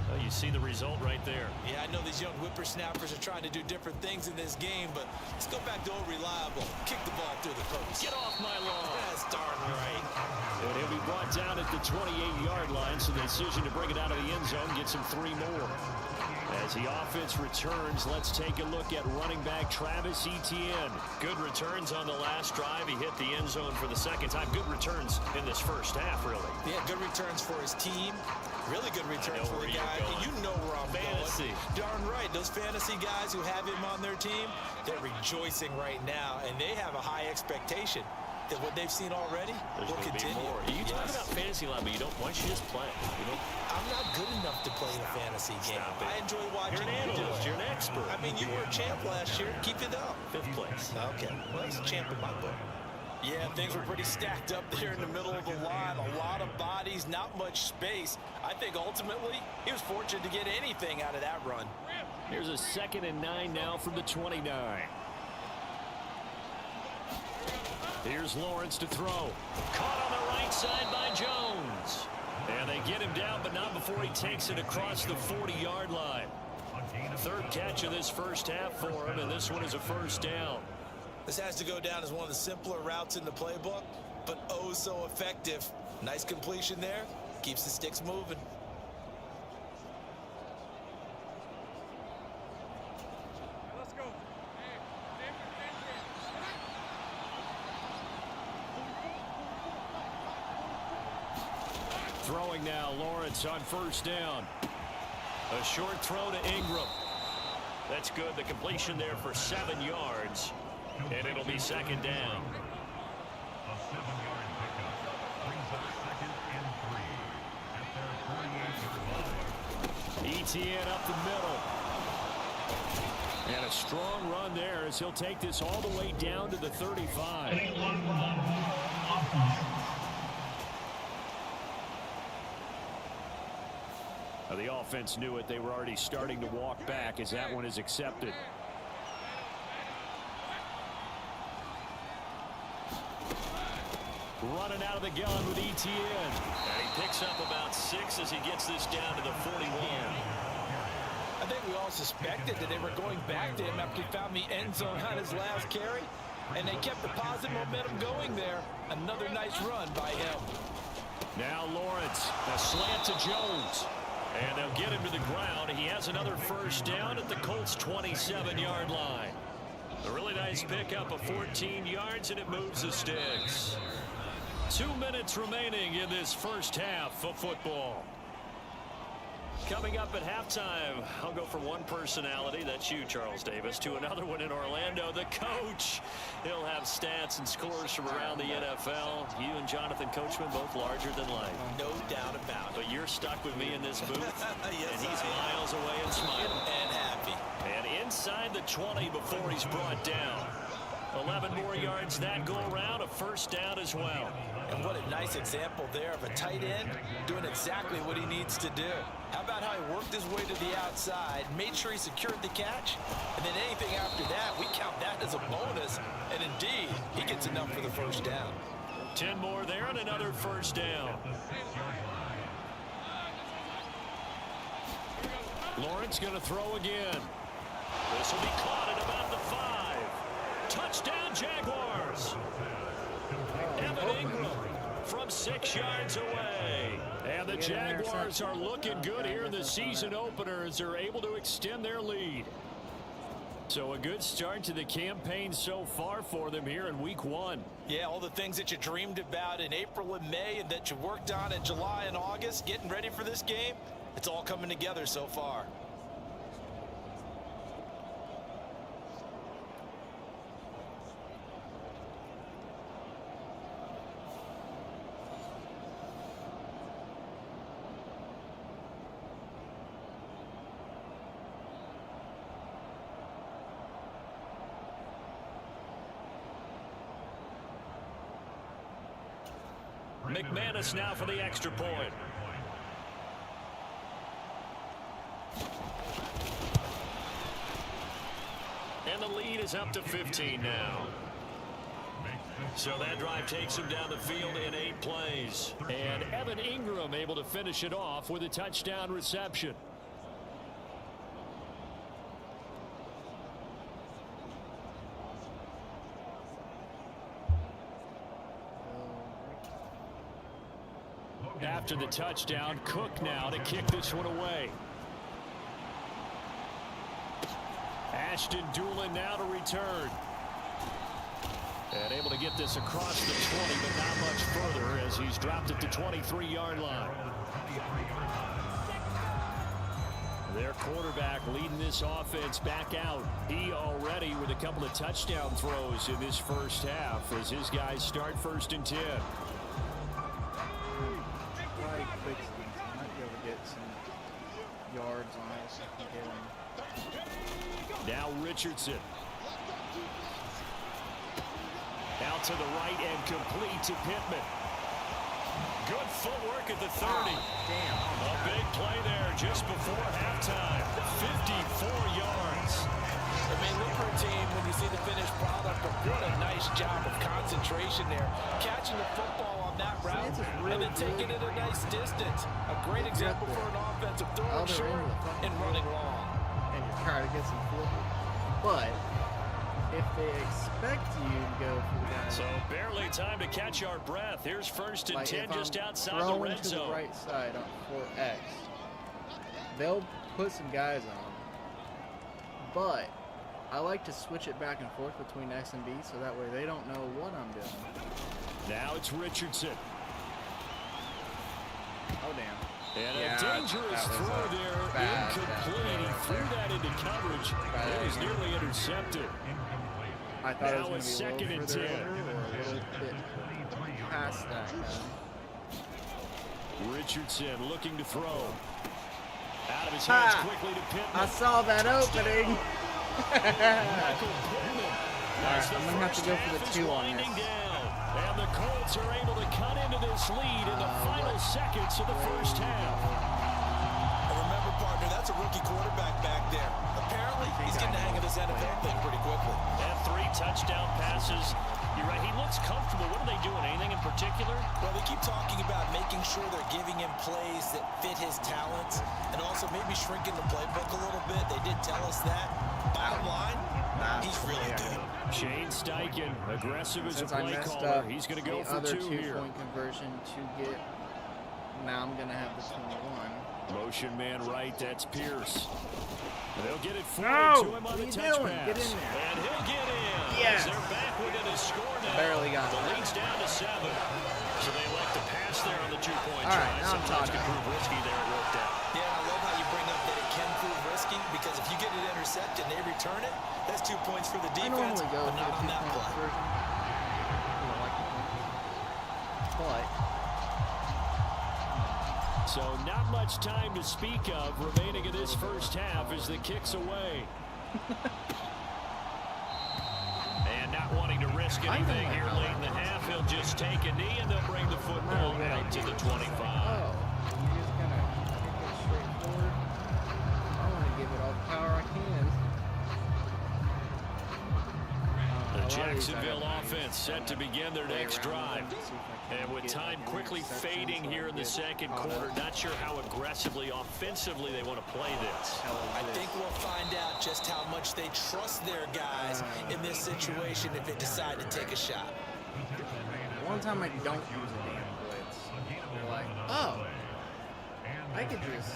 Speaker 3: Well, you see the result right there.
Speaker 5: Yeah, I know these young whippersnappers are trying to do different things in this game, but let's go back to old reliable. Kick the ball through the post.
Speaker 3: Get off my lawn.
Speaker 5: That's darn right.
Speaker 3: And he'll be brought down at the 28-yard line, so the decision to bring it out of the end zone gets him 3 more. As the offense returns, let's take a look at running back Travis Etienne. Good returns on the last drive. He hit the end zone for the 2nd time. Good returns in this 1st half, really.
Speaker 5: Yeah, good returns for his team. Really good returns for the guy. You know where I'm
Speaker 3: fantasy
Speaker 5: going. Darn right. Those fantasy guys who have him on their team, they're rejoicing right now, and they have a high expectation. that what they've seen already will continue.
Speaker 6: More. You talk about fantasy line, but why don't you just play?
Speaker 5: I'm not good enough to play in a fantasy game. I enjoy watching
Speaker 6: You're an
Speaker 5: you do
Speaker 6: analyst.
Speaker 5: it.
Speaker 6: You're an expert.
Speaker 5: I mean, you were a champ last year. Keep it up.
Speaker 6: 5th place.
Speaker 5: Okay. Well, he's a champ in my book. Yeah, things were pretty stacked up there in the middle of the line. A lot of bodies, not much space. I think ultimately he was fortunate to get anything out of that run.
Speaker 3: Here's a 2nd and 9 now from the 29. Here's Lawrence to throw. Caught on the right side by Jones. And they get him down, but not before he takes it across the 40-yard line. 3rd catch of this first half for him, and this one is a first down.
Speaker 5: This has to go down as one of the simpler routes in the playbook, but oh so effective. Nice completion there. Keeps the sticks moving.
Speaker 3: Throwing now, Lawrence on first down. A short throw to Ingram.
Speaker 6: That's good. The completion there for 7 yards. And it'll be 2nd down.
Speaker 2: A 7-yard pickup brings up 2nd and 3 at their 48-yard line.
Speaker 3: ETN up the middle. And a strong run there as he'll take this all the way down to the 35. Now the offense knew it. They were already starting to walk back as that one is accepted. Running out of the gun with ETN.
Speaker 6: And he picks up about 6 as he gets this down to the 41.
Speaker 4: I think we all suspected that they were going back to him after he found the end zone on his last carry, and they kept the positive momentum going there. Another nice run by him.
Speaker 3: Now Lawrence, a slant to Jones.
Speaker 6: And they'll get him to the ground. He has another first down at the Colts' 27-yard line. A really nice pickup of 14 yards, and it moves the sticks. 2 minutes remaining in this first half of football. Coming up at halftime, I'll go from one personality, that's you, Charles Davis, to another one in Orlando, the coach. He'll have stats and scores from around the NFL. You and Jonathan Coachman, both larger than life.
Speaker 5: No doubt about it.
Speaker 6: But you're stuck with me in this booth,
Speaker 5: Yes,
Speaker 6: and he's miles away and smiling.
Speaker 5: And happy.
Speaker 6: And inside the 20 before he's brought down. 11 more yards that go around, a first down as well.
Speaker 5: And what a nice example there of a tight end doing exactly what he needs to do. How about how he worked his way to the outside, made sure he secured the catch, and then anything after that, we count that as a bonus. And indeed, he gets enough for the first down.
Speaker 6: 10 more there and another first down.
Speaker 3: Lawrence going to throw again.
Speaker 6: This will be caught at about the 5. Touchdown, Jaguars. Evan Ingram from 6 yards away.
Speaker 3: And the Jaguars are looking good here in the season opener as they're able to extend their lead. So a good start to the campaign so far for them here in week 1.
Speaker 5: Yeah, all the things that you dreamed about in April and May and that you worked on in July and August, getting ready for this game, it's all coming together so far.
Speaker 6: McManus now for the extra point. And the lead is up to 15 now. So that drive takes him down the field in 8 plays.
Speaker 3: And Evan Ingram able to finish it off with a touchdown reception. After the touchdown, Cook now to kick this one away. Ashton Doolin now to return. And able to get this across the 20, but not much further as he's dropped at the 23-yard line. Their quarterback leading this offense back out. He already with a couple of touchdown throws in this first half as his guys start 1st and 10.
Speaker 1: Probably quick stints. I might be able to get some yards on us if we get him.
Speaker 3: Now Richardson. Out to the right and complete to Pittman. Good footwork at the 30.
Speaker 1: Damn.
Speaker 3: A big play there just before halftime. 54 yards.
Speaker 4: I mean, look for a team when you see the finished product, but what a nice job of concentration there. Catching the football on that route and then taking it a nice distance. A great example for an offensive throwing short and running long.
Speaker 1: And you're trying to get some flip. But if they expect you to go for the guy,
Speaker 3: So barely time to catch our breath. Here's 1st and
Speaker 1: like
Speaker 3: 10
Speaker 1: if
Speaker 3: just
Speaker 1: I'm
Speaker 3: outside the
Speaker 1: throwing
Speaker 3: red
Speaker 1: to
Speaker 3: zone.
Speaker 1: the right side on 4X, they'll put some guys on. But I like to switch it back and forth between X and B so that way they don't know what I'm doing.
Speaker 3: Now it's Richardson.
Speaker 1: Oh, damn.
Speaker 3: And
Speaker 1: Yeah,
Speaker 3: a dangerous
Speaker 1: that was
Speaker 3: throw
Speaker 1: a
Speaker 3: there,
Speaker 1: bad
Speaker 3: incomplete. He
Speaker 1: pass
Speaker 3: threw
Speaker 1: there.
Speaker 3: that into coverage. It was nearly intercepted.
Speaker 1: I thought
Speaker 3: Now
Speaker 1: it
Speaker 3: it's
Speaker 1: was going to
Speaker 3: 2nd
Speaker 1: be a
Speaker 3: and
Speaker 1: little
Speaker 3: 10.
Speaker 1: further over or a little bit past that guy.
Speaker 3: Richardson looking to throw. Out of his hands quickly to Pittman.
Speaker 1: I saw that opening.
Speaker 3: Michael Pittman.
Speaker 1: Alright, I'm going to have to go for the 2 on this.
Speaker 3: And the Colts are able to cut into this lead in the final seconds of the first half.
Speaker 5: And remember, partner, that's a rookie quarterback back there. Apparently, he's getting the hang of this NFL thing pretty quickly.
Speaker 6: And 3 touchdown passes. You're right, he looks comfortable. What are they doing? Anything in particular?
Speaker 5: Well, they keep talking about making sure they're giving him plays that fit his talents and also maybe shrinking the playbook a little bit. They did tell us that. Bottom line, he's really good.
Speaker 3: Shane Steichen, aggressive as a
Speaker 1: Since I
Speaker 3: play
Speaker 1: messed
Speaker 3: caller.
Speaker 1: up
Speaker 3: He's going to go
Speaker 1: the
Speaker 3: for
Speaker 1: other
Speaker 3: 2 here.
Speaker 1: 2-point conversion to get, now I'm going to have the 21.
Speaker 3: Motion man right, that's Pierce. They'll get it forward
Speaker 1: No!
Speaker 3: to him on
Speaker 1: What
Speaker 3: the
Speaker 1: are you
Speaker 3: touch
Speaker 1: doing?
Speaker 3: pass.
Speaker 1: Get in there.
Speaker 3: And he'll get in.
Speaker 1: Yes.
Speaker 3: As they're back within a score now.
Speaker 1: Barely got
Speaker 3: The
Speaker 1: it.
Speaker 3: lead's down to 7. So they elect to pass there on the 2-point
Speaker 1: All
Speaker 3: try.
Speaker 1: right, now I'm
Speaker 3: Sometimes
Speaker 1: talking.
Speaker 3: can prove risky there. It worked out.
Speaker 5: Yeah, I love how you bring up that it can prove risky because if you get it intercepted and they return it, that's 2 points for the
Speaker 1: I
Speaker 5: defense,
Speaker 1: normally go
Speaker 5: but
Speaker 1: for
Speaker 5: not
Speaker 1: the
Speaker 5: on that
Speaker 1: 2-point
Speaker 5: play.
Speaker 1: conversion. I like the point. But
Speaker 3: So not much time to speak of remaining in this first half as the kick's away. And not wanting to risk anything here late in the half, he'll just take a knee and they'll bring the football out to the 25.
Speaker 1: oh, you're just going to kick it straight forward. I want to give it all the power I can.
Speaker 3: The Jacksonville offense set to begin their next drive. And with time quickly fading here in the second quarter, not sure how aggressively, offensively they want to play this.
Speaker 5: I think we'll find out just how much they trust their guys in this situation if they decide to take a shot.
Speaker 1: One time I don't use a damn blitz, they're like, oh, I could just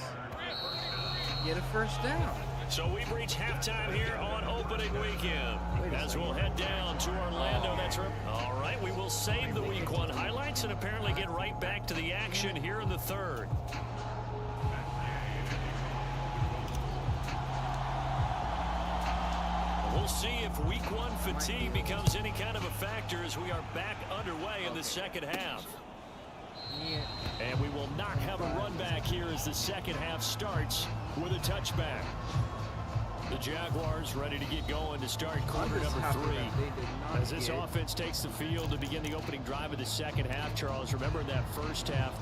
Speaker 1: get a first down.
Speaker 6: So we've reached halftime here on opening weekend. As we'll head down to Orlando, that's right. All right, we will save the Week 1 highlights and apparently get right back to the action here in the third. We'll see if Week 1 fatigue becomes any kind of a factor as we are back underway in the second half.
Speaker 1: Yeah.
Speaker 3: And we will not have a run back here as the second half starts with a touchback. The Jaguars ready to get going to start quarter number 3. As this offense takes the field to begin the opening drive of the second half, Charles, remember in that first half,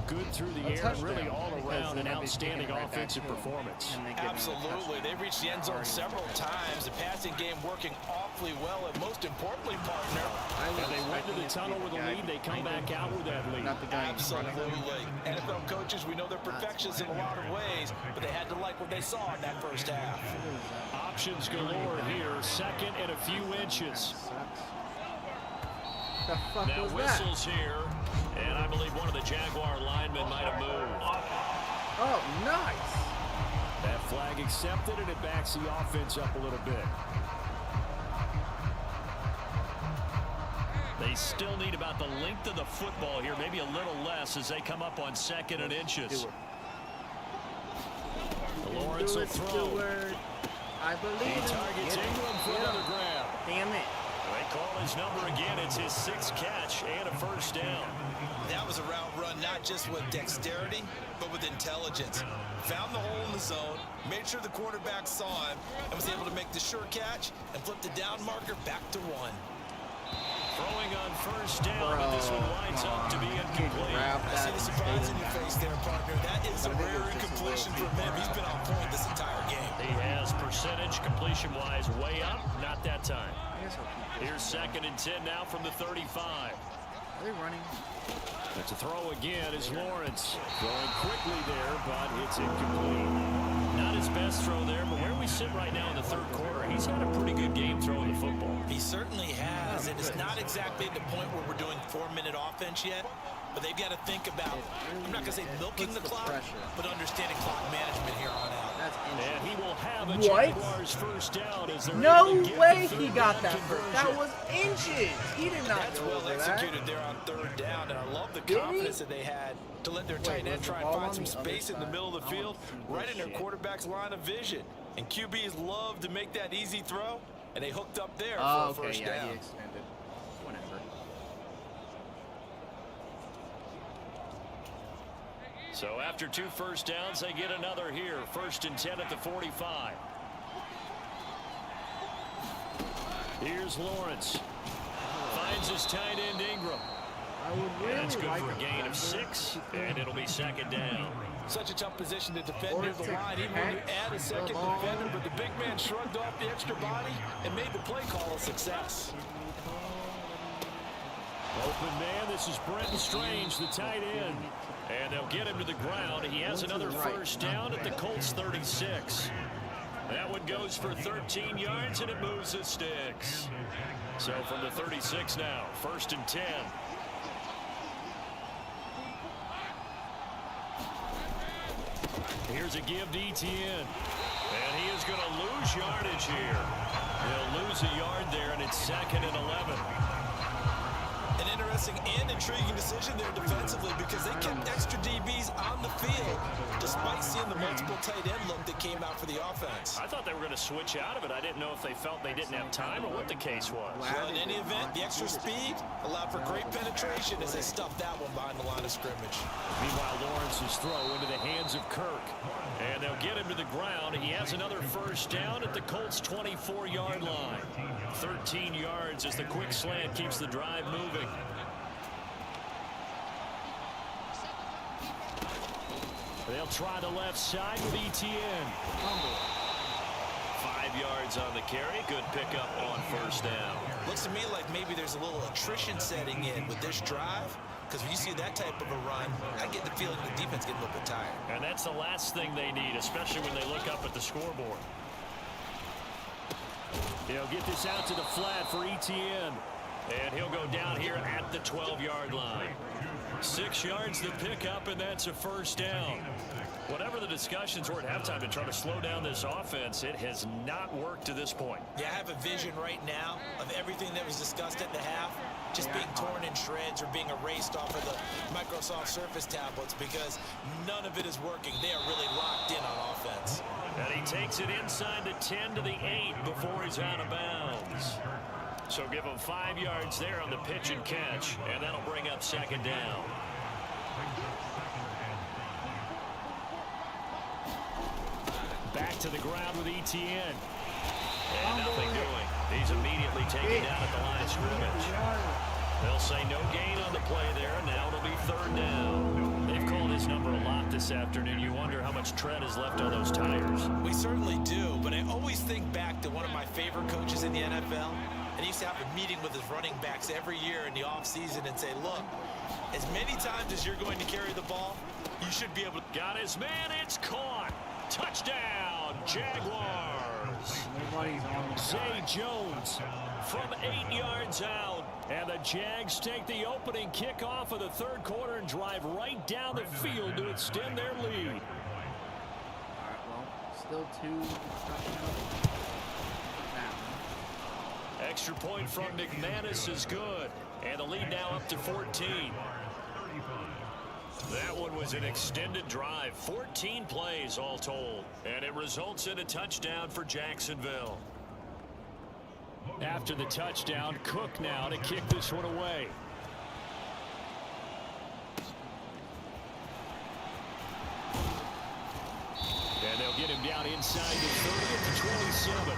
Speaker 3: good through the air and really all around an outstanding offensive performance.
Speaker 5: Absolutely. They've reached the end zone several times. The passing game working awfully well, and most importantly, partner,
Speaker 3: And they went to the tunnel with a lead. They come back out with that lead.
Speaker 1: Not the guy in front of him.
Speaker 5: absolutely. NFL coaches, we know they're perfectionists in a lot of ways, but they had to like what they saw in that first half.
Speaker 3: Options galore here. Second and a few inches.
Speaker 1: The fuck
Speaker 6: Now
Speaker 1: was that?
Speaker 6: whistles here, and I believe one of the Jaguar linemen might have moved.
Speaker 1: Oh, nice.
Speaker 3: That flag accepted, and it backs the offense up a little bit.
Speaker 6: They still need about the length of the football here, maybe a little less as they come up on second and inches.
Speaker 3: Lawrence
Speaker 1: Do
Speaker 3: will
Speaker 1: it,
Speaker 3: throw.
Speaker 1: Stewart. I believe
Speaker 3: He
Speaker 1: him.
Speaker 3: targets
Speaker 1: Get it.
Speaker 3: Ingram for
Speaker 1: Get
Speaker 3: another
Speaker 1: him.
Speaker 3: grab.
Speaker 1: Damn it.
Speaker 3: They call his number again. It's his 6th catch and a first down.
Speaker 5: That was a route run not just with dexterity, but with intelligence. Found the hole in the zone, made sure the quarterback saw him, and was able to make the sure catch and flip the down marker back to 1.
Speaker 3: Throwing on first down, but this one winds up to be incomplete.
Speaker 5: I see the surprise in your face there, partner. That is a rare incompletion from him. He's been on point this entire game.
Speaker 3: He has percentage completion-wise way up. Not that time. Here's 2nd and 10 now from the 35.
Speaker 1: Are they running?
Speaker 3: But to throw again is Lawrence. Throwing quickly there, but it's incomplete. Not his best throw there, but where we sit right now in the 3rd quarter, he's had a pretty good game throwing the football.
Speaker 5: He certainly has, and it's not exactly at the point where we're doing 4-minute offense yet, but they've got to think about, I'm not going to say milking the clock, but understanding clock management here on out.
Speaker 3: And he will have a
Speaker 1: What?
Speaker 3: Jaguars first down as they're
Speaker 1: No
Speaker 3: able to get
Speaker 1: way
Speaker 3: the
Speaker 1: he
Speaker 3: third
Speaker 1: got
Speaker 3: down
Speaker 1: that first. That
Speaker 3: conversion.
Speaker 1: was inches. He did not
Speaker 5: That's
Speaker 1: go
Speaker 5: well
Speaker 1: over
Speaker 5: executed there on 3rd down, and I love the
Speaker 1: Did he?
Speaker 5: confidence that they had to let their tight end
Speaker 1: was the
Speaker 5: try and
Speaker 1: ball
Speaker 5: find
Speaker 1: on
Speaker 5: some
Speaker 1: the other
Speaker 5: space in the
Speaker 1: side?
Speaker 5: middle of the
Speaker 1: I
Speaker 5: field,
Speaker 1: wanna see
Speaker 5: right
Speaker 1: this
Speaker 5: in their
Speaker 1: shit.
Speaker 5: quarterback's line of vision. And QBs love to make that easy throw, and they hooked up there
Speaker 1: Oh,
Speaker 5: for a
Speaker 1: okay,
Speaker 5: first
Speaker 1: yeah,
Speaker 5: down.
Speaker 1: he extended. Whatever.
Speaker 3: So after 2 first downs, they get another here. 1st and 10 at the 45. Here's Lawrence. Finds his tight end Ingram.
Speaker 1: I would really
Speaker 3: That's good
Speaker 1: like
Speaker 3: for a
Speaker 1: him
Speaker 3: gain
Speaker 1: to
Speaker 3: of 6, and it'll be 2nd down.
Speaker 5: Such a tough position to defend
Speaker 1: Or
Speaker 5: near the
Speaker 1: to
Speaker 5: line, even when you
Speaker 1: catch
Speaker 5: add a second
Speaker 1: the ball.
Speaker 5: defender, but the big man shrugged off the extra body and made the play call a success.
Speaker 3: Open man, this is Brenton Strange, the tight end. And they'll get him to the ground. He has another first down at the Colts 36. That one goes for 13 yards, and it moves the sticks. So from the 36 now, 1st and 10. Here's a give to ETN. And he is going to lose yardage here. He'll lose a yard there, and it's 2nd and 11.
Speaker 5: An interesting and intriguing decision there defensively because they kept extra DBs on the field despite seeing the multiple tight end look that came out for the offense.
Speaker 3: I thought they were going to switch out of it. I didn't know if they felt they didn't have time or what the case was.
Speaker 5: Well, in any event, the extra speed allowed for great penetration as they stuffed that one behind the line of scrimmage.
Speaker 3: Meanwhile, Lawrence's throw into the hands of Kirk. And they'll get him to the ground. He has another first down at the Colts' 24-yard line. 13 yards as the quick slant keeps the drive moving. They'll try the left side with ETN. 5 yards on the carry. Good pickup on first down.
Speaker 5: Looks to me like maybe there's a little attrition setting in with this drive because when you see that type of a run, I get the feeling the defense getting a little bit tired.
Speaker 3: And that's the last thing they need, especially when they look up at the scoreboard. He'll get this out to the flat for ETN. And he'll go down here at the 12-yard line. 6 yards to pick up, and that's a first down. Whatever the discussions were at halftime to try to slow down this offense, it has not worked to this point.
Speaker 5: Yeah, I have a vision right now of everything that was discussed at the half just being torn in shreds or being erased off of the Microsoft Surface tablets because none of it is working. They are really locked in on offense.
Speaker 3: And he takes it inside the 10 to the 8 before he's out of bounds. So give him 5 yards there on the pitch and catch, and that'll bring up 2nd down. Back to the ground with ETN. And nothing doing. He's immediately taken down at the line of scrimmage. They'll say no gain on the play there. Now it'll be 3rd down. They've called his number a lot this afternoon. You wonder how much tread is left on those tires.
Speaker 5: We certainly do, but I always think back to one of my favorite coaches in the NFL. And he used to have a meeting with his running backs every year in the offseason and say, look, as many times as you're going to carry the ball, you should be able to.
Speaker 3: Got his man. It's caught. Touchdown, Jaguars. Zay Jones from 8 yards out. And the Jags take the opening kickoff of the 3rd quarter and drive right down the field to extend their lead.
Speaker 1: All right, well, still 2 touchdowns.
Speaker 3: Extra point from McManus is good. And the lead now up to 14.
Speaker 6: That one was an extended drive, 14 plays all told, and it results in a touchdown for Jacksonville.
Speaker 3: After the touchdown, Cook now to kick this one away. And they'll get him down inside the 30 at the 27.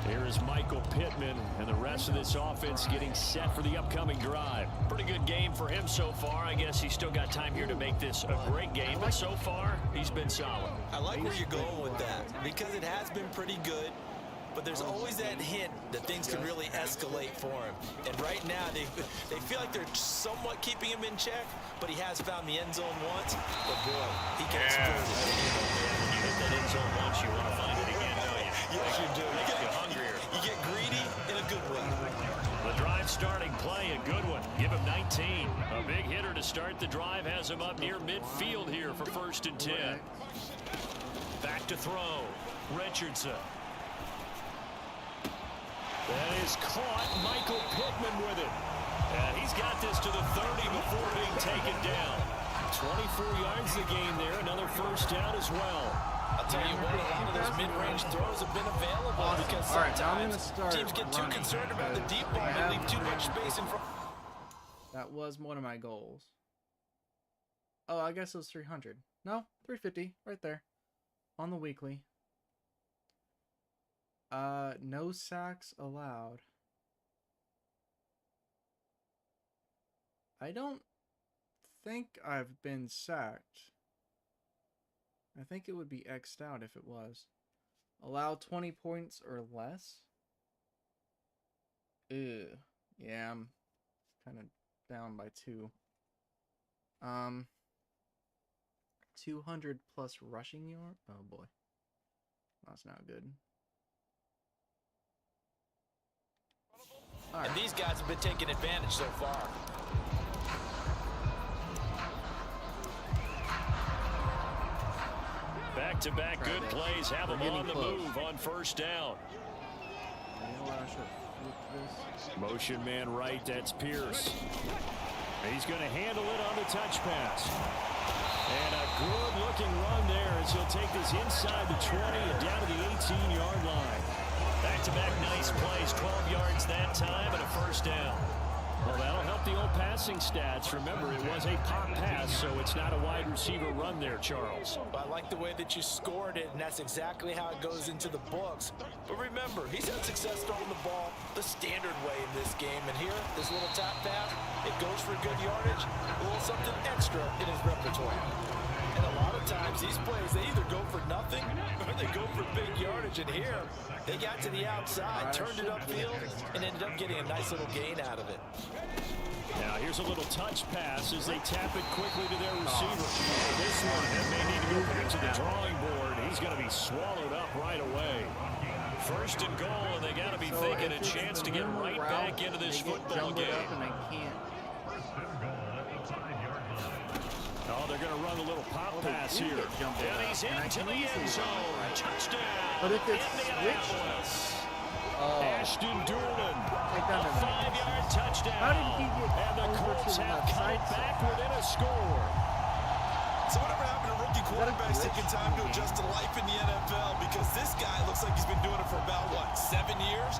Speaker 3: Here is Michael Pittman and the rest of this offense getting set for the upcoming drive.
Speaker 6: Pretty good game for him so far. I guess he's still got time here to make this a great game, but so far, he's been solid.
Speaker 5: I like where you're going with that because it has been pretty good, but there's always that hint that things can really escalate for him. And right now, they feel like they're somewhat keeping him in check, but he has found the end zone once. But boy, he can explode it.
Speaker 6: When you hit that end zone once, you want to find it again, don't you?
Speaker 5: Yes, you do.
Speaker 6: Makes you hungrier.
Speaker 5: You get greedy in a good way.
Speaker 6: The drive starting play, a good one. Give him 19. A big hitter to start the drive has him up near midfield here for 1st and 10. Back to throw. Richardson.
Speaker 3: That is caught. Michael Pittman with it.
Speaker 6: And he's got this to the 30 before being taken down.
Speaker 3: 24 yards the game there. Another first down as well.
Speaker 5: I'll tell you what, a lot of those mid-range throws have been available because sometimes teams get too concerned about the deep ball and leave too much space in front.
Speaker 1: That was one of my goals. Oh, I guess it was 300. No, 350 right there on the weekly. No sacks allowed. I don't think I've been sacked. I think it would be X'd out if it was. Allow 20 points or less? Ew. Yeah, I'm kind of down by 2. 200 plus rushing yard? Oh boy. That's not good.
Speaker 5: And these guys have been taking advantage so far.
Speaker 6: Back-to-back good plays have him on the move on 1st down.
Speaker 1: You know what? I should flip this.
Speaker 3: Motion man right, that's Pierce. He's going to handle it on the touch pass. And a good-looking run there as he'll take this inside the 20 and down to the 18-yard line.
Speaker 6: Back-to-back nice plays, 12 yards that time and a 1st down.
Speaker 3: Well, that'll help the old passing stats. Remember, it was a pop pass, so it's not a wide receiver run there, Charles.
Speaker 5: Well, I like the way that you scored it, and that's exactly how it goes into the books. But remember, he's had success throwing the ball the standard way in this game. And here, this little tap pass, it goes for good yardage, a little something extra in his repertoire. And a lot of times, these plays, they either go for nothing or they go for big yardage. And here, they got to the outside, turned it upfield, and ended up getting a nice little gain out of it.
Speaker 3: Now, here's a little touch pass as they tap it quickly to their receiver. This one, that may need to go back to the drawing board. He's going to be swallowed up right away.
Speaker 6: 1st and goal, and they got to be thinking a chance to get right back into this football game.
Speaker 1: And they can't.
Speaker 3: Oh, they're going to run a little pop pass here.
Speaker 6: And he's into the end zone. Touchdown.
Speaker 1: But if it's
Speaker 6: Indianapolis.
Speaker 3: Ashton Doolin,
Speaker 1: take that
Speaker 3: a 5-yard touchdown.
Speaker 1: How did he get
Speaker 3: and the Colts have come back within a score.
Speaker 5: So whatever happened to rookie quarterbacks taking time to adjust to life in the NFL? Because this guy looks like he's been doing it for about, what, 7 years?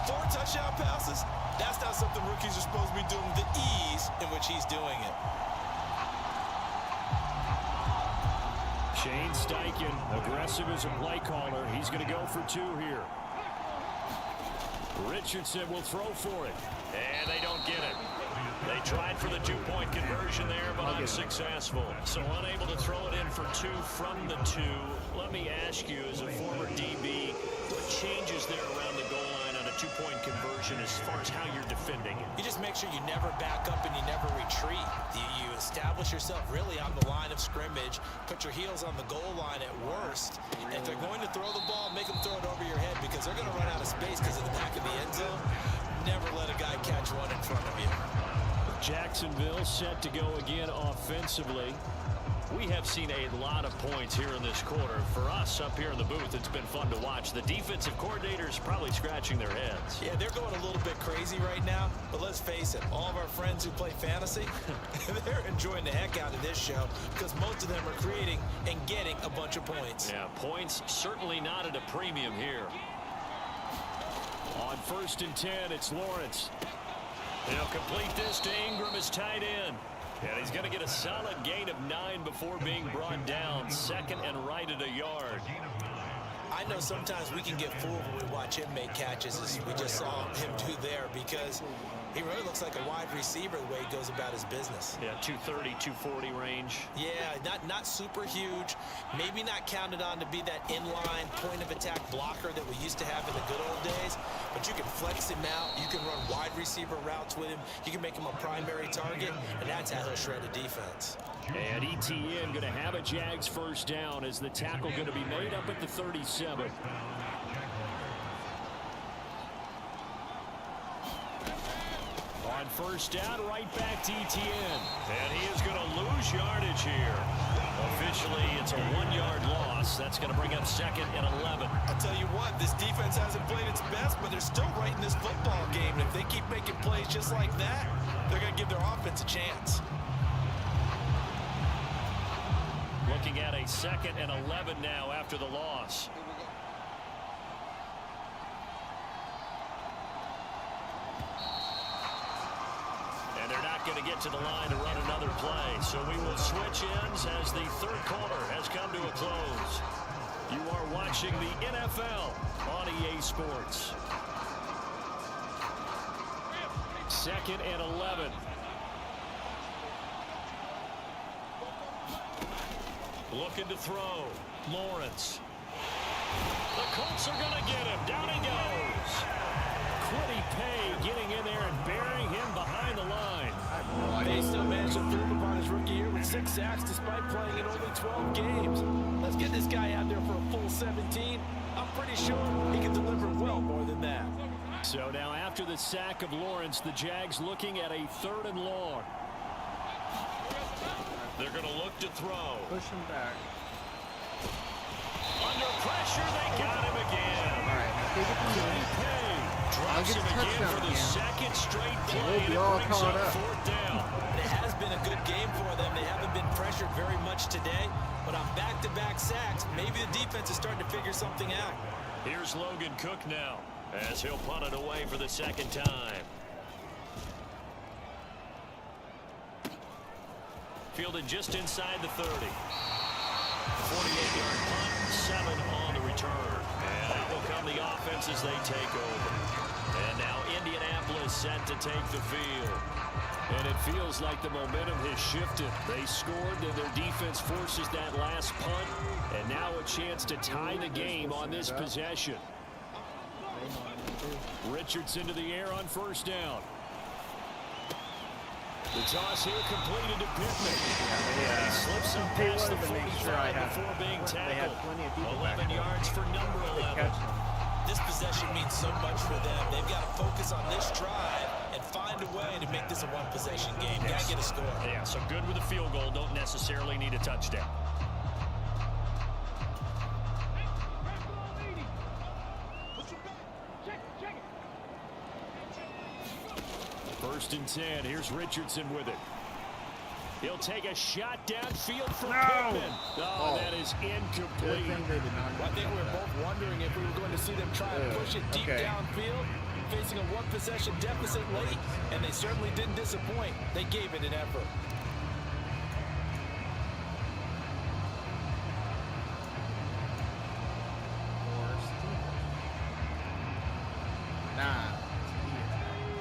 Speaker 5: 4 touchdown passes? That's not something rookies are supposed to be doing with the ease in which he's doing it.
Speaker 3: Shane Steichen, aggressive as a play caller. He's going to go for 2 here. Richardson will throw for it.
Speaker 6: And they don't get it. They tried for the 2-point conversion there, but unsuccessful. So unable to throw it in for 2 from the 2. Let me ask you, as a former DB, what changes there around the goal line on a 2-point conversion as far as how you're defending it?
Speaker 5: You just make sure you never back up and you never retreat. You establish yourself really on the line of scrimmage, put your heels on the goal line at worst. And if they're going to throw the ball, make them throw it over your head because they're going to run out of space because of the back of the end zone. Never let a guy catch one in front of you.
Speaker 3: Jacksonville set to go again offensively.
Speaker 6: We have seen a lot of points here in this quarter. For us up here in the booth, it's been fun to watch. The defensive coordinators probably scratching their heads.
Speaker 5: Yeah, they're going a little bit crazy right now, but let's face it, all of our friends who play fantasy, they're enjoying the heck out of this show because most of them are creating and getting a bunch of points.
Speaker 6: Yeah, points certainly not at a premium here. On 1st and 10, it's Lawrence. He'll complete this to Ingram as tight end. And he's going to get a solid gain of 9 before being brought down. 2nd and right at a yard.
Speaker 5: I know sometimes we can get fooled when we watch him make catches, as we just saw him do there, because he really looks like a wide receiver the way he goes about his business.
Speaker 6: Yeah, 230, 240 range.
Speaker 5: Yeah, not super huge. Maybe not counted on to be that inline point-of-attack blocker that we used to have in the good old days. But you can flex him out. You can run wide receiver routes with him. You can make him a primary target, and that's how he'll shred a defense.
Speaker 6: And ETN going to have a Jags first down as the tackle going to be made up at the 37. On 1st down, right back to ETN. And he is going to lose yardage here. Officially, it's a 1-yard loss. That's going to bring up 2nd and 11.
Speaker 5: I'll tell you what, this defense hasn't played its best, but they're still right in this football game. And if they keep making plays just like that, they're going to give their offense a chance.
Speaker 6: Looking at a 2nd and 11 now after the loss. And they're not going to get to the line to run another play. So we will switch ends as the 3rd quarter has come to a close. You are watching the NFL on EA Sports. 2nd and 11. Looking to throw. Lawrence. The Colts are going to get him. Down he goes. Quiddy Pay getting in there and burying him behind the line.
Speaker 4: Pay still managed to improve upon his rookie year with 6 sacks despite playing in only 12 games. Let's get this guy out there for a full 17. I'm pretty sure he can deliver well more than that.
Speaker 6: So now after the sack of Lawrence, the Jags looking at a 3rd and long. They're going to look to throw.
Speaker 1: Push him back.
Speaker 6: Under pressure, they got him again.
Speaker 1: All right, now take it to me.
Speaker 6: Pay
Speaker 1: I'll
Speaker 6: drops
Speaker 1: get
Speaker 6: him
Speaker 1: a
Speaker 6: again
Speaker 1: touchdown
Speaker 6: for the
Speaker 1: again.
Speaker 6: 2nd straight play,
Speaker 1: We'll
Speaker 6: and
Speaker 1: be
Speaker 6: it
Speaker 1: all
Speaker 6: brings
Speaker 1: caught
Speaker 6: up
Speaker 1: up.
Speaker 6: 4th down.
Speaker 5: It has been a good game for them. They haven't been pressured very much today, but on back-to-back sacks, maybe the defense is starting to figure something out.
Speaker 6: Here's Logan Cook now as he'll punt it away for the 2nd time. Fielded just inside the 30. 48-yard punt, 7 on the return. And out will come the offense as they take over. And now Indianapolis set to take the field. And it feels like the momentum has shifted. They scored, then their defense forces that last punt. And now a chance to tie the game on this possession. Richardson to the air on 1st down. The toss here completed to Pittman. He slips him past the 45 before being tackled. 11 yards for number 11.
Speaker 5: This possession means so much for them. They've got to focus on this drive and find a way to make this a one-possession game. Got to get a score.
Speaker 6: Yeah, so good with a field goal. Don't necessarily need a touchdown. First and 10. Here's Richardson with it. He'll take a shot downfield for Pittman. Oh, that is incomplete.
Speaker 4: I think we were both wondering if we were going to see them try and push it deep downfield, facing a 1-possession deficit late, and they certainly didn't disappoint. They gave it an effort.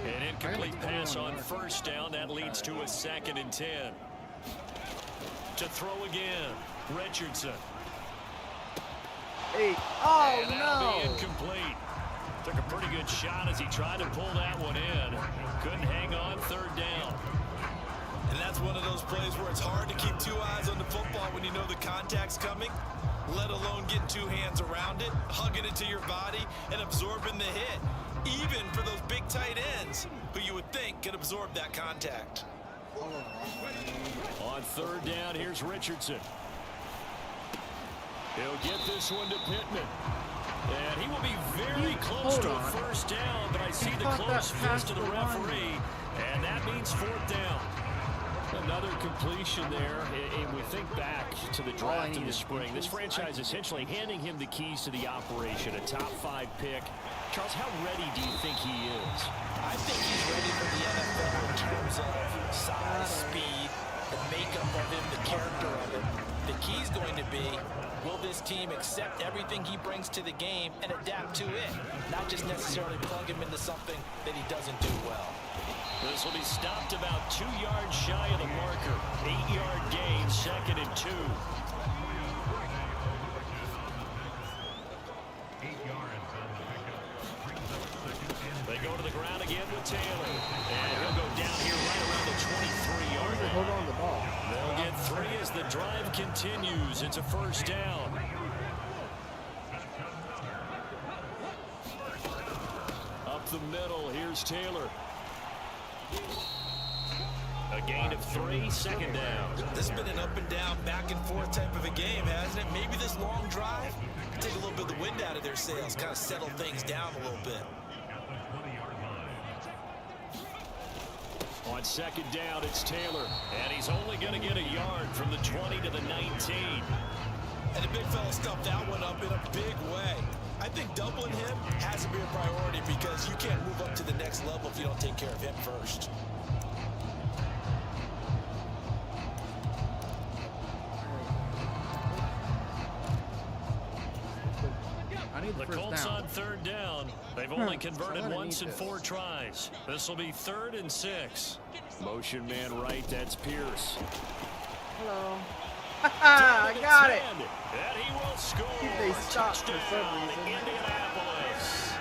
Speaker 6: An incomplete pass on 1st down. That leads to a 2nd and 10. To throw again, Richardson.
Speaker 1: Hey, oh
Speaker 6: and that'll be
Speaker 1: no!
Speaker 6: incomplete. Took a pretty good shot as he tried to pull that one in. Couldn't hang on 3rd down.
Speaker 5: And that's one of those plays where it's hard to keep 2 eyes on the football when you know the contact's coming, let alone getting 2 hands around it, hugging it to your body, and absorbing the hit. Even for those big tight ends who you would think could absorb that contact.
Speaker 3: On third down, here's Richardson. He'll get this one to Pittman. And he will be very close to a first down, but I see the close fist of the referee, and that means fourth down. Another completion there, and we think back to the draft in the spring. This franchise essentially handing him the keys to the operation, a top-5 pick. Charles, how ready do you think he is?
Speaker 5: I think he's ready for the NFL in terms of size, speed, the makeup of him, the character of him. The key's going to be, will this team accept everything he brings to the game and adapt to it, not just necessarily plug him into something that he doesn't do well.
Speaker 3: This will be stopped about 2 yards shy of the marker. 8-yard gain, 2nd and 2. They go to the ground again with Taylor. And he'll go down here right around the 23-yard line.
Speaker 1: Hold on the ball.
Speaker 3: They'll get 3 as the drive continues. It's a first down. Up the middle, here's Taylor. A gain of 3, 2nd down.
Speaker 5: This has been an up and down, back and forth type of a game, hasn't it? Maybe this long drive take a little bit of the wind out of their sails, kind of settle things down a little bit.
Speaker 3: On 2nd down, it's Taylor, and he's only going to get a yard from the 20 to the 19.
Speaker 5: And the big fella stuffed that one up in a big way. I think doubling him has to be a priority because you can't move up to the next level if you don't take care of him first.
Speaker 3: The Colts on 3rd down. They've only converted once in 4 tries. This will be 3rd and 6. Motion man right, that's Pierce.
Speaker 1: Hello. I got it.
Speaker 3: And he will score.
Speaker 1: They stopped for some reason.
Speaker 3: Indianapolis.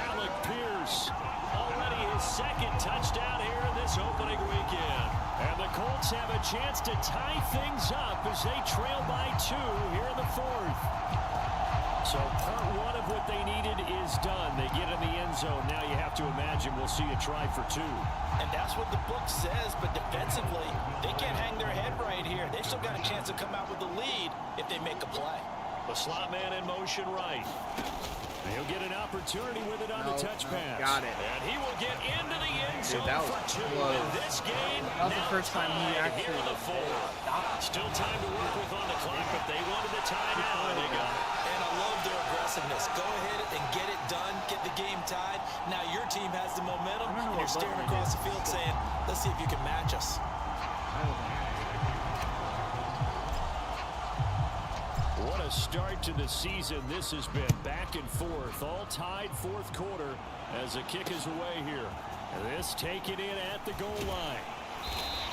Speaker 3: Alec Pierce, already his 2nd touchdown here in this opening weekend. And the Colts have a chance to tie things up as they trail by 2 here in the 4th. So part 1 of what they needed is done. They get in the end zone. Now you have to imagine we'll see a try for 2.
Speaker 5: And that's what the book says, but defensively, they can't hang their head right here. They've still got a chance to come out with the lead if they make a play.
Speaker 3: The slot man in motion right. He'll get an opportunity with it on the touch pass.
Speaker 1: Got it.
Speaker 3: And he will get into the end zone
Speaker 1: that was
Speaker 3: for 2
Speaker 1: close.
Speaker 3: in this game.
Speaker 1: That was the first time he
Speaker 3: tied
Speaker 1: actually
Speaker 3: here in the 4th. Still time to work with on the clock, but they wanted the tie now, and they got it.
Speaker 5: And I love their aggressiveness. Go ahead and get it done, get the game tied. Now your team has the momentum, and you're staring across the field saying, let's see if you can match us.
Speaker 3: What a start to the season this has been. Back and forth, all tied 4th quarter as the kick is away here. And this taken in at the goal line.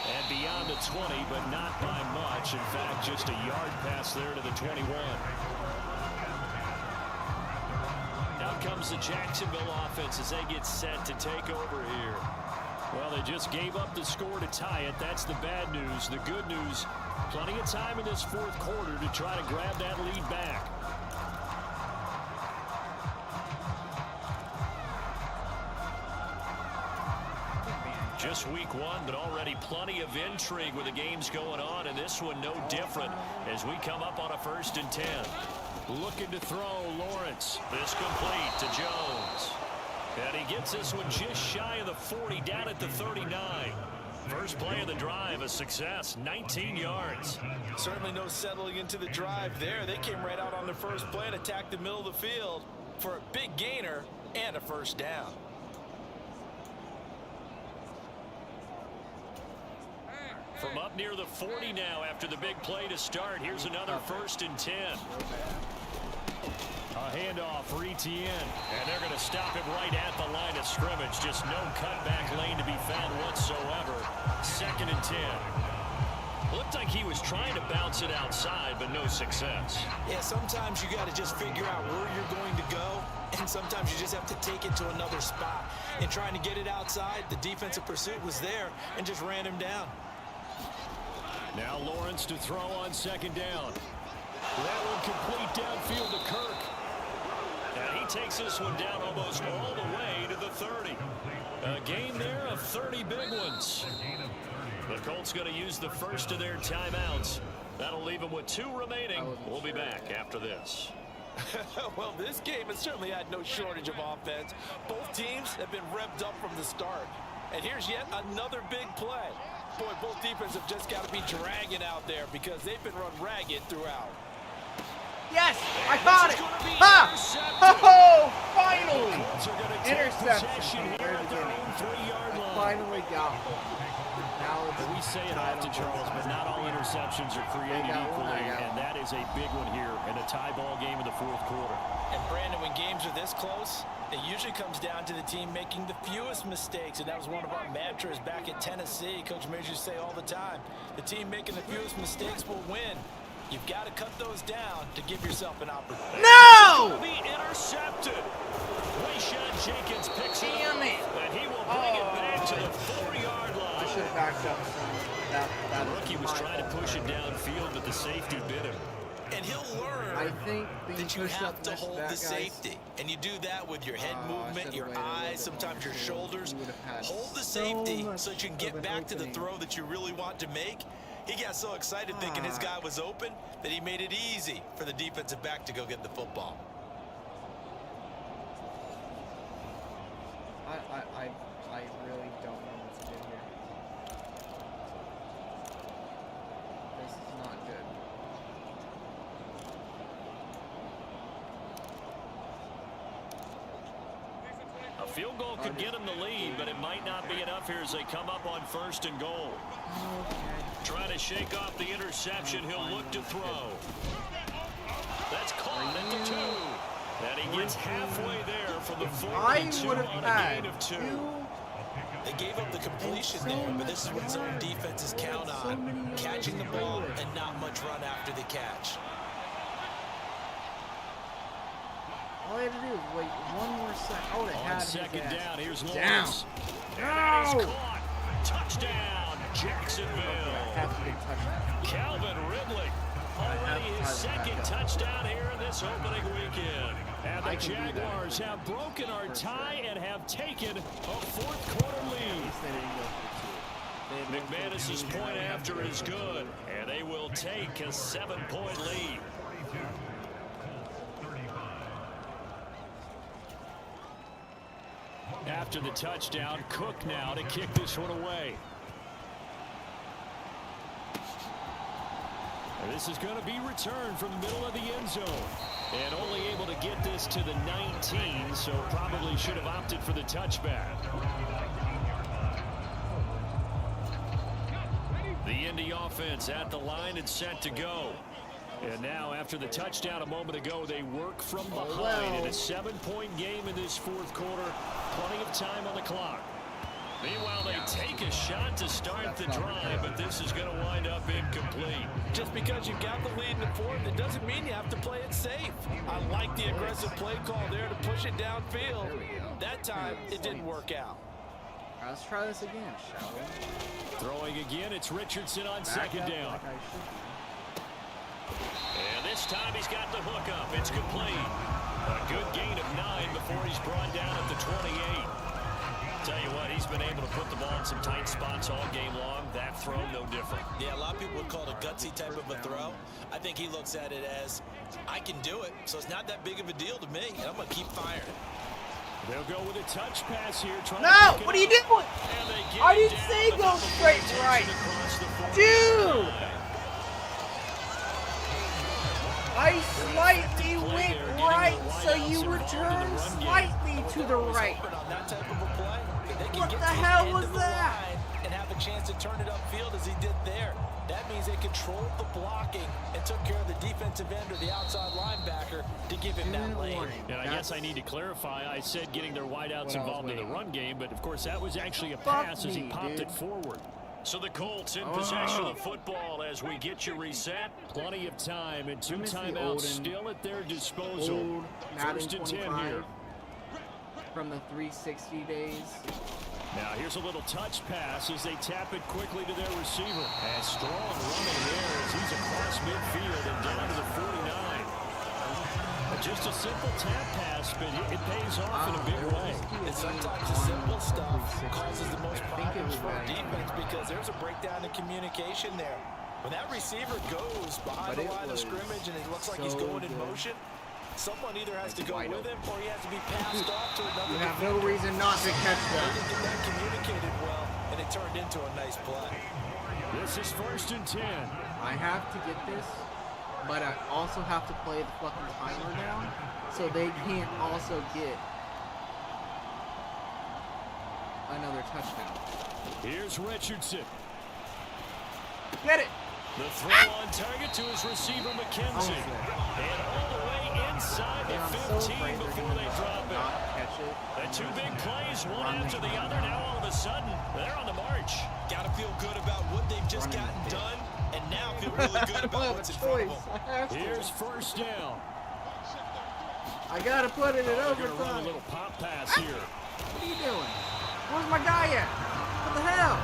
Speaker 3: And beyond the 20, but not by much. In fact, just a yard pass there to the 21. Now comes the Jacksonville offense as they get set to take over here. Well, they just gave up the score to tie it. That's the bad news. The good news, plenty of time in this 4th quarter to try to grab that lead back. Just week 1, but already plenty of intrigue with the games going on, and this one no different as we come up on a 1st and 10. Looking to throw, Lawrence. This complete to Jones. And he gets this one just shy of the 40, down at the 39. First play of the drive, a success, 19 yards.
Speaker 5: Certainly no settling into the drive there. They came right out on the first play and attacked the middle of the field for a big gainer and a first down.
Speaker 3: From up near the 40 now after the big play to start. Here's another 1st and 10. A handoff for Etienne. And they're going to stop him right at the line of scrimmage. Just no cutback lane to be found whatsoever. 2nd and 10. Looked like he was trying to bounce it outside, but no success.
Speaker 5: Yeah, sometimes you got to just figure out where you're going to go, and sometimes you just have to take it to another spot. And trying to get it outside, the defensive pursuit was there and just ran him down.
Speaker 3: Now Lawrence to throw on 2nd down. That one complete downfield to Kirk. And he takes this one down almost all the way to the 30. A gain there of 30 big ones.
Speaker 6: The Colts going to use the first of their timeouts. That'll leave them with 2 remaining. We'll be back after this.
Speaker 4: Well, this game has certainly had no shortage of offense. Both teams have been revved up from the start. And here's yet another big play. Boy, both defenses have just got to be dragging out there because they've been run ragged throughout.
Speaker 1: Yes, I caught it. Ha! Oh, finally! Interception. I finally got one. Now
Speaker 3: We say it often, Charles, but not all interceptions are created equally, and that is a big one here in a tie ball game in the 4th quarter.
Speaker 5: And Brandon, when games are this close, it usually comes down to the team making the fewest mistakes, and that was one of our mantras back at Tennessee. Coach Mears used to say all the time, the team making the fewest mistakes will win. You've got to cut those down to give yourself an opportunity.
Speaker 1: No!
Speaker 6: Be intercepted. Wayshawn Jenkins picks it
Speaker 1: Damn
Speaker 6: up,
Speaker 1: it.
Speaker 6: and he will bring it back to the 4-yard
Speaker 1: I
Speaker 6: line.
Speaker 1: should have backed up some.
Speaker 6: The rookie was trying to push it downfield, but the safety bit him.
Speaker 5: And he'll learn
Speaker 1: I think
Speaker 5: that you have to hold the safety. And you do that with your head movement, your eyes, sometimes your shoulders. Hold the safety so that you can get back to the throw that you really want to make. He got so excited thinking his guy was open that he made it easy for the defensive back to go get the football.
Speaker 1: I really don't know what to do here. This is not good.
Speaker 6: A field goal could get him the lead, but it might not be enough here as they come up on 1st and goal. Trying to shake off the interception, he'll look to throw. That's caught at the 2. And he gets halfway there for the 42 on a gain of 2.
Speaker 5: They gave up the completion there, but this is what zone defenses count on. Catching the ball and not much run after the catch.
Speaker 1: All I had to do is wait one more second. Oh, it had
Speaker 3: On
Speaker 1: his
Speaker 3: 2nd
Speaker 1: ass.
Speaker 3: down, here's
Speaker 1: Down.
Speaker 3: Lawrence.
Speaker 6: That is
Speaker 1: No!
Speaker 6: caught. Touchdown, Jacksonville.
Speaker 1: Have to be a touchdown.
Speaker 6: Calvin Ridley. Already his 2nd touchdown here in this opening weekend.
Speaker 3: And the Jaguars have broken our tie and have taken a 4th quarter lead.
Speaker 6: McManus's point after is good, and they will take a 7-point lead.
Speaker 3: After the touchdown, Cook now to kick this one away. And this is going to be returned from the middle of the end zone. And only able to get this to the 19, so probably should have opted for the touchback. The Indy offense at the line and set to go. And now, after the touchdown a moment ago, they work from behind in a 7-point game in this 4th quarter. Plenty of time on the clock.
Speaker 6: Meanwhile, they take a shot to start the drive, but this is going to wind up incomplete.
Speaker 4: Just because you've got the lead in the 4th, it doesn't mean you have to play it safe. I like the aggressive play call there to push it downfield. That time, it didn't work out.
Speaker 1: All right, let's try this again, shall we?
Speaker 3: Throwing again, it's Richardson on
Speaker 1: Back
Speaker 3: 2nd
Speaker 1: up
Speaker 3: down.
Speaker 1: like I should be.
Speaker 6: And this time he's got the hookup. It's complete. A good gain of 9 before he's brought down at the 28. Tell you what, he's been able to put the ball in some tight spots all game long. That throw, no different.
Speaker 5: Yeah, a lot of people would call it a gutsy type of a throw. I think he looks at it as, I can do it, so it's not that big of a deal to me, and I'm going to keep firing.
Speaker 3: They'll go with a touch pass here.
Speaker 1: No! What are you doing? I didn't say go straight right. Dude! I slightly went right, so you return slightly to the right. What the hell was that?
Speaker 5: And have a chance to turn it upfield as he did there. That means they controlled the blocking and took care of the defensive end or the outside linebacker to give him that lane.
Speaker 3: And I guess I need to clarify, I said getting their wideouts involved in the run game, but of course that was actually a pass as he popped it forward.
Speaker 6: So the Colts in possession of the football as we get you reset.
Speaker 3: Plenty of time and 2 timeouts still at their disposal.
Speaker 1: Madden
Speaker 3: 1st and 10 here.
Speaker 1: 25 from the 360 days.
Speaker 3: Now here's a little touch pass as they tap it quickly to their receiver. And strong running there as he's across midfield and down to the 49. Just a simple tap pass, but it pays off in a big way.
Speaker 4: And sometimes the simple stuff causes the most problems for a defense because there's a breakdown in communication there. When that receiver goes behind the line of scrimmage and it looks like he's going in motion, someone either has to go with him or he has to be passed off to another.
Speaker 1: You have no reason not to catch
Speaker 4: They
Speaker 1: that.
Speaker 4: didn't get that communicated well, and it turned into a nice play.
Speaker 3: This is 1st and 10.
Speaker 1: I have to get this, but I also have to play the fucking timer down, so they can't also get another touchdown.
Speaker 3: Here's Richardson.
Speaker 1: Get it!
Speaker 3: The throw on target to his receiver, McKenzie. And all the way inside the 15 before they drop it.
Speaker 1: Catch it.
Speaker 3: The two big plays, one after the other. Now all of a sudden, they're on the march.
Speaker 5: Got to feel good about what they've just gotten done, and now feel really good about what's in front of them.
Speaker 3: Here's 1st down.
Speaker 1: I gotta put it in
Speaker 3: They're going to run a
Speaker 1: overtime.
Speaker 3: little pop pass here.
Speaker 1: What are you doing? Where's my guy at? What the hell?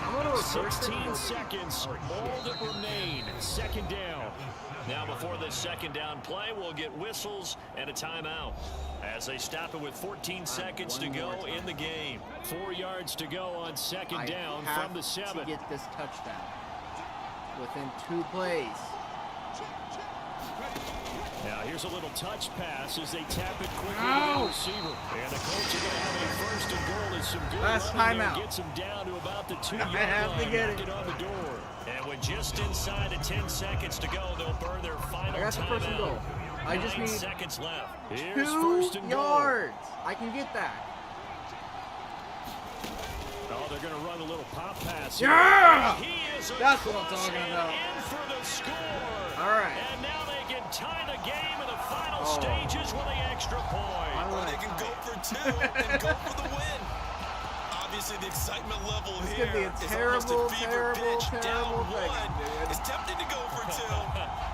Speaker 1: I'm gonna reverse it.
Speaker 3: 16 seconds, all that remain. 2nd down.
Speaker 6: Now before this 2nd down play, we'll get whistles and a timeout as they stop it with 14 seconds to go in the game.
Speaker 3: 4 yards to go on 2nd down
Speaker 1: I
Speaker 3: from the 7.
Speaker 1: have to get this touchdown within 2 plays.
Speaker 3: Now here's a little touch pass as they tap it quickly to the receiver. And the Colts are going to have a 1st and goal as some good
Speaker 1: Last
Speaker 3: running there
Speaker 1: timeout.
Speaker 3: gets them down to about the 2-yard
Speaker 1: I have to
Speaker 3: line.
Speaker 1: get
Speaker 3: Knock
Speaker 1: it.
Speaker 3: on the door.
Speaker 6: And with just inside of 10 seconds to go, they'll burn their final
Speaker 1: I got the 1st and goal.
Speaker 6: timeout.
Speaker 1: I just
Speaker 6: 9
Speaker 1: need
Speaker 6: seconds left.
Speaker 3: Here's
Speaker 1: 2
Speaker 3: 1st and
Speaker 1: yards. I can get that.
Speaker 3: goal. Oh, they're going to run a little pop pass here.
Speaker 1: Yeah!
Speaker 6: He is
Speaker 1: That's what I'm
Speaker 6: across
Speaker 1: talking
Speaker 6: and
Speaker 1: about.
Speaker 6: in for the score.
Speaker 1: All right.
Speaker 6: And now they can tie the game in the final
Speaker 1: Oh.
Speaker 6: stages with the extra point.
Speaker 5: Or they can go for 2 and go for the win. Obviously, the excitement level
Speaker 1: This
Speaker 5: here
Speaker 1: could be a
Speaker 5: is
Speaker 1: terrible,
Speaker 5: almost a fever
Speaker 1: terrible,
Speaker 5: pitch.
Speaker 1: terrible
Speaker 5: Down
Speaker 1: thing,
Speaker 5: 1.
Speaker 1: dude.
Speaker 5: It's tempting to go for 2.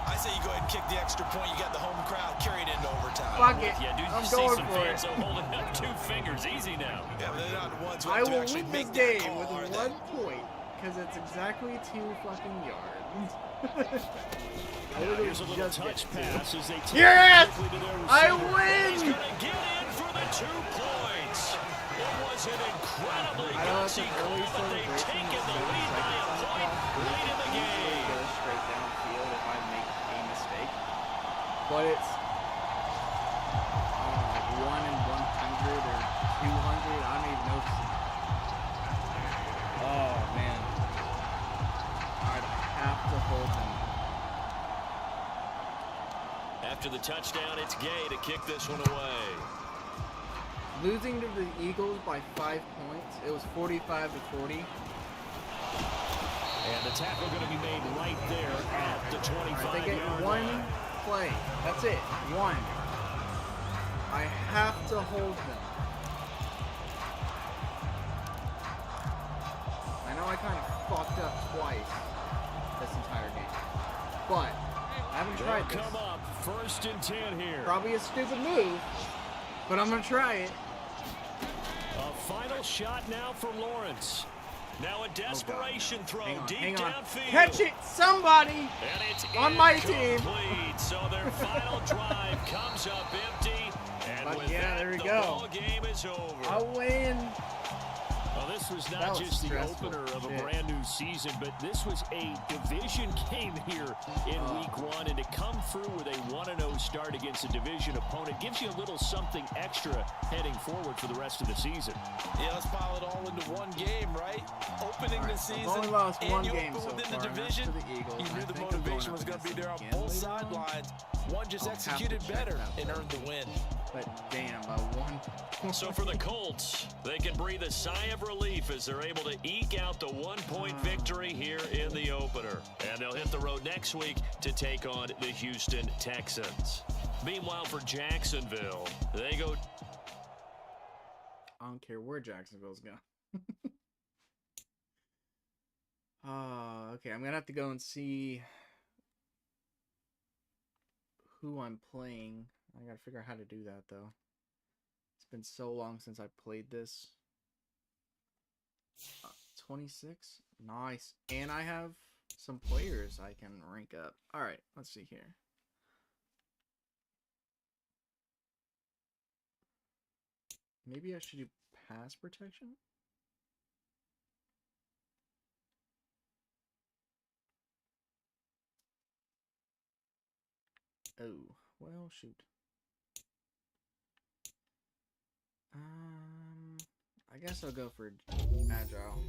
Speaker 5: I say you go ahead and kick the extra point. You got the home crowd carried into overtime.
Speaker 1: Fuck it.
Speaker 6: Yeah, dude,
Speaker 1: I'm
Speaker 6: you see
Speaker 1: going
Speaker 6: some
Speaker 1: for
Speaker 6: fans
Speaker 1: it.
Speaker 6: holding up 2 fingers. Easy now.
Speaker 5: Yeah, but they're not the ones who
Speaker 1: I
Speaker 5: have to
Speaker 1: will
Speaker 5: actually
Speaker 1: win this
Speaker 5: make that
Speaker 1: game
Speaker 5: call,
Speaker 1: with
Speaker 5: are
Speaker 1: 1
Speaker 5: they?
Speaker 1: point because it's exactly 2 fucking yards. I
Speaker 3: Now
Speaker 1: literally
Speaker 3: here's a little
Speaker 1: just
Speaker 3: touch
Speaker 1: get 2.
Speaker 3: pass as they tap
Speaker 1: Yes!
Speaker 3: it quickly to their
Speaker 1: I
Speaker 3: receiver.
Speaker 6: He's
Speaker 1: win!
Speaker 6: going to get in for the 2 points. It was an incredibly
Speaker 1: I know it's
Speaker 6: gutsy
Speaker 1: an
Speaker 6: call,
Speaker 1: early
Speaker 6: but they've
Speaker 1: celebration.
Speaker 6: taken the
Speaker 1: It's
Speaker 6: lead by a
Speaker 1: 30
Speaker 6: point
Speaker 1: seconds
Speaker 6: late in the
Speaker 1: Usually
Speaker 6: game.
Speaker 1: go straight downfield if I make a mistake. But it's like 1 in 100 or 200. I don't even know. Oh man. Alright, I have to hold him.
Speaker 6: After the touchdown, it's Gay to kick this one away.
Speaker 1: Losing to the Eagles by 5 points. It was 45 to 40.
Speaker 3: And the tackle going to be made right there at the
Speaker 1: Alright, they get
Speaker 3: 25-yard
Speaker 1: 1
Speaker 3: line.
Speaker 1: play. That's it. 1. I have to hold them. I know I kind of fucked up twice this entire game. But I haven't
Speaker 3: They'll
Speaker 1: tried this.
Speaker 3: come up 1st and 10 here.
Speaker 1: Probably a stupid move, but I'm gonna try it.
Speaker 3: A final shot now for Lawrence.
Speaker 6: Now a desperation throw deep
Speaker 1: Hang on.
Speaker 6: downfield.
Speaker 1: Catch it, somebody!
Speaker 6: And it's
Speaker 1: On my team.
Speaker 6: incomplete. So their final drive comes up empty. And
Speaker 1: But
Speaker 6: with
Speaker 1: yeah,
Speaker 6: that,
Speaker 1: there we
Speaker 6: the
Speaker 1: go.
Speaker 6: ball game is over.
Speaker 1: I win.
Speaker 3: Well, this was
Speaker 1: That
Speaker 3: not
Speaker 1: was
Speaker 3: just the
Speaker 1: stressful.
Speaker 3: opener of a
Speaker 1: Shit.
Speaker 3: brand new season, but this was a division game here in week 1. And to come through with a 1-0 start against a division opponent gives you a little something extra heading forward for the rest of the season.
Speaker 4: Yeah, let's pile it all into one game, right? Opening the season,
Speaker 1: I've only lost
Speaker 4: and
Speaker 1: 1
Speaker 4: you
Speaker 1: game
Speaker 4: open
Speaker 1: so
Speaker 4: within
Speaker 1: far,
Speaker 4: the
Speaker 1: and that's
Speaker 4: division.
Speaker 1: to the Eagles.
Speaker 4: You
Speaker 1: I
Speaker 4: knew the
Speaker 1: think I'm going
Speaker 4: motivation
Speaker 1: up
Speaker 4: was going to be
Speaker 1: against
Speaker 4: there on
Speaker 1: them
Speaker 4: both
Speaker 1: again later on.
Speaker 4: sidelines. One just
Speaker 1: I'll have to
Speaker 4: executed
Speaker 1: check
Speaker 4: better
Speaker 1: that
Speaker 4: and
Speaker 1: one.
Speaker 4: earned the win.
Speaker 1: But damn, by 1
Speaker 6: So for the Colts, they can breathe a sigh of relief as they're able to eke out the 1-point victory here in the opener. And they'll hit the road next week to take on the Houston Texans. Meanwhile, for Jacksonville, they go
Speaker 1: I don't care where Jacksonville's going. Okay, I'm gonna have to go and see who I'm playing. I gotta figure out how to do that though. It's been so long since I played this. 26, nice, and I have some players I can rank up. All right, let's see here. Maybe I should do pass protection. Oh, well, shoot. I guess I'll go for agile.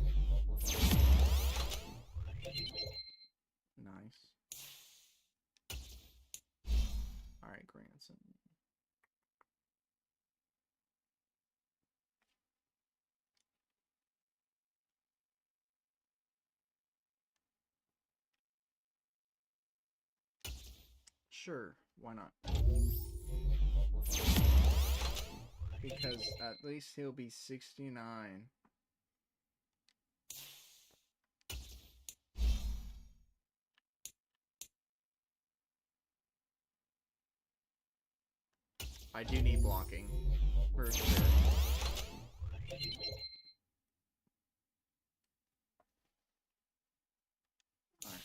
Speaker 1: Nice. All right, Granson. Sure, why not? Because at least he'll be 69. I do need blocking, for sure. Alright.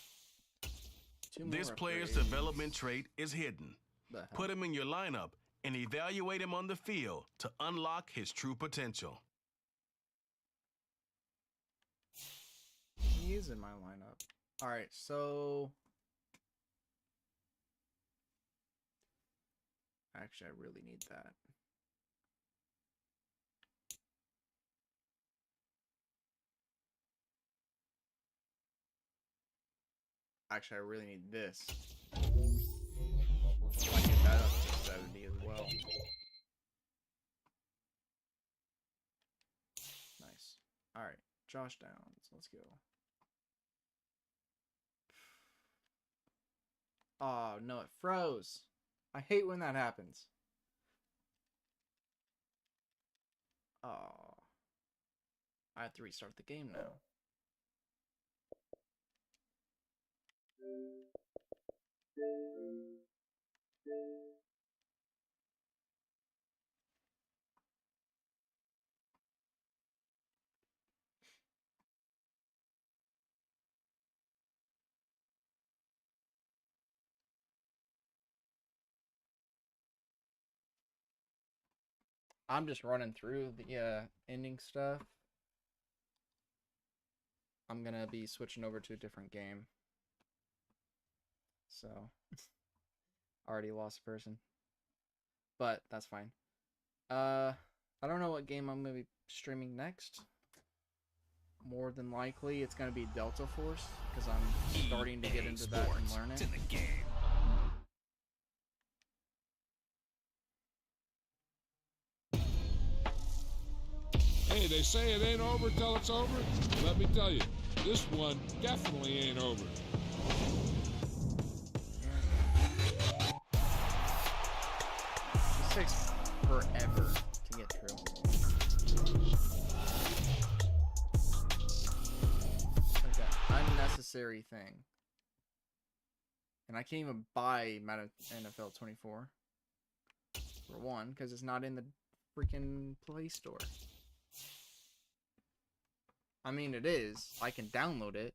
Speaker 7: This player's development trait is hidden. Put him in your lineup and evaluate him on the field to unlock his true potential.
Speaker 1: He is in my lineup. Alright, so... Actually, I really need that. Actually, I really need this. I get that up to 70 as well. Nice. Alright, Josh Downs. Let's go. Oh, no, it froze. I hate when that happens. Oh. I have to restart the game now. I'm just running through the ending stuff. I'm gonna be switching over to a different game. So, already lost a person. But that's fine. I don't know what game I'm gonna be streaming next. More than likely, it's gonna be Delta Force because I'm starting to get into that and learn it.
Speaker 2: In the game.
Speaker 8: Hey, they say it ain't over till it's over. Let me tell you, this one definitely ain't over.
Speaker 1: This takes forever to get through. It's like an unnecessary thing. And I can't even buy Madden NFL 24. For one, because it's not in the freaking Play Store. I mean, it is. I can download it.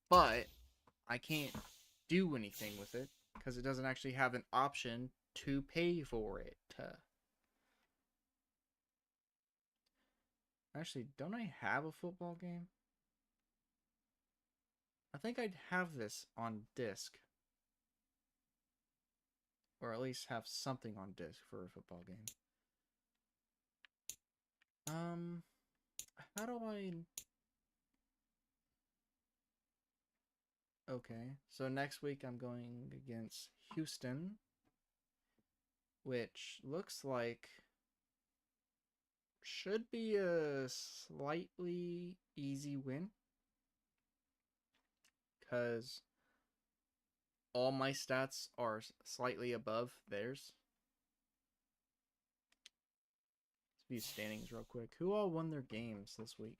Speaker 1: But I can't do anything with it because it doesn't actually have an option to pay for it. Actually, don't I have a football game? I think I'd have this on disc. Or at least have something on disc for a football game. How do I... Okay, so next week I'm going against Houston, which looks like should be a slightly easy win, because all my stats are slightly above theirs. Let's view standings real quick. Who all won their games this week?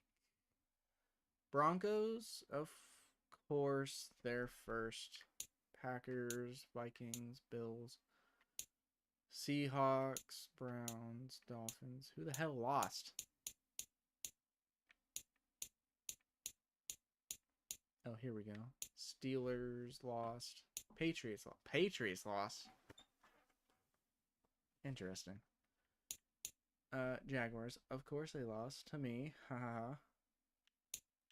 Speaker 1: Broncos, of course, they're first. Packers, Vikings, Bills, Seahawks, Browns, Dolphins. Who the hell lost? Oh, here we go. Steelers lost. Patriots lost. Patriots lost. Interesting. Jaguars. Of course they lost to me. Haha.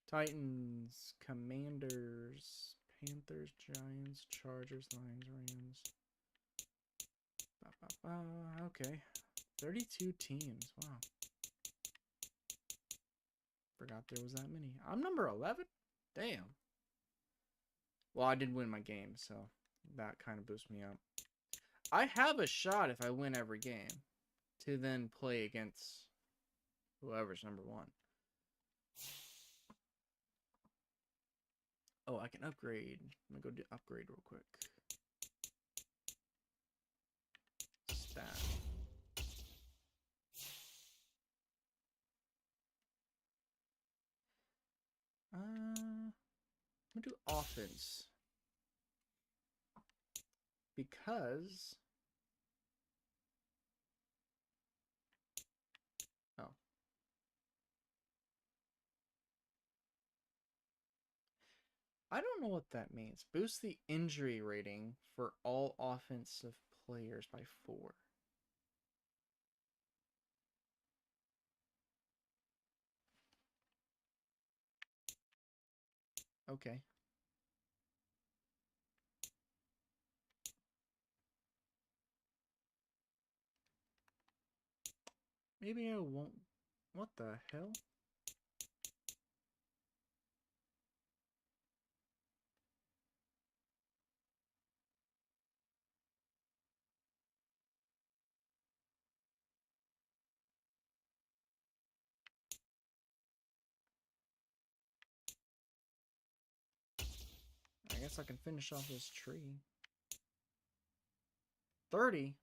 Speaker 1: Titans, Commanders, Panthers, Giants, Chargers, Lions, Rams. Okay. 32 teams. Wow. Forgot there was that many. I'm number 11? Damn. Well, I did win my game, so that kind of boosts me up. I have a shot if I win every game to then play against whoever's number 1. Oh, I can upgrade. I'm going to go do upgrade real quick. Stat. I'm going to do offense. Because... Oh. I don't know what that means. Boost the injury rating for all offensive players by 4. Okay. Maybe I won't... What the hell? I guess I can finish off this tree. 30?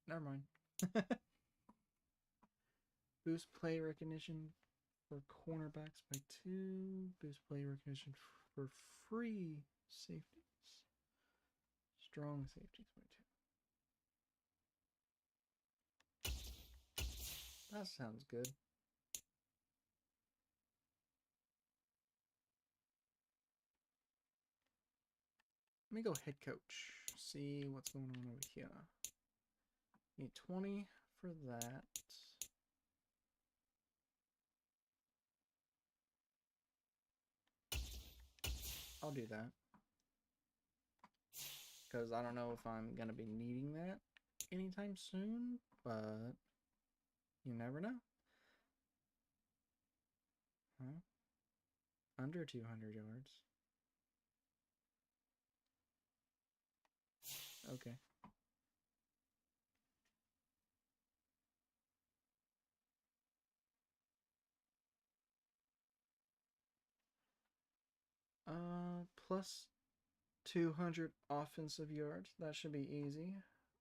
Speaker 1: Never mind. Boost play recognition for cornerbacks by 2. Boost play recognition for free safeties. Strong safeties by 2. That sounds good. Let me go head coach. See what's going on over here. Need 20 for that. I'll do that. Because I don't know if I'm going to be needing that anytime soon, but you never know. Huh? Under 200 yards. Okay. Plus 200 offensive yards. That should be easy.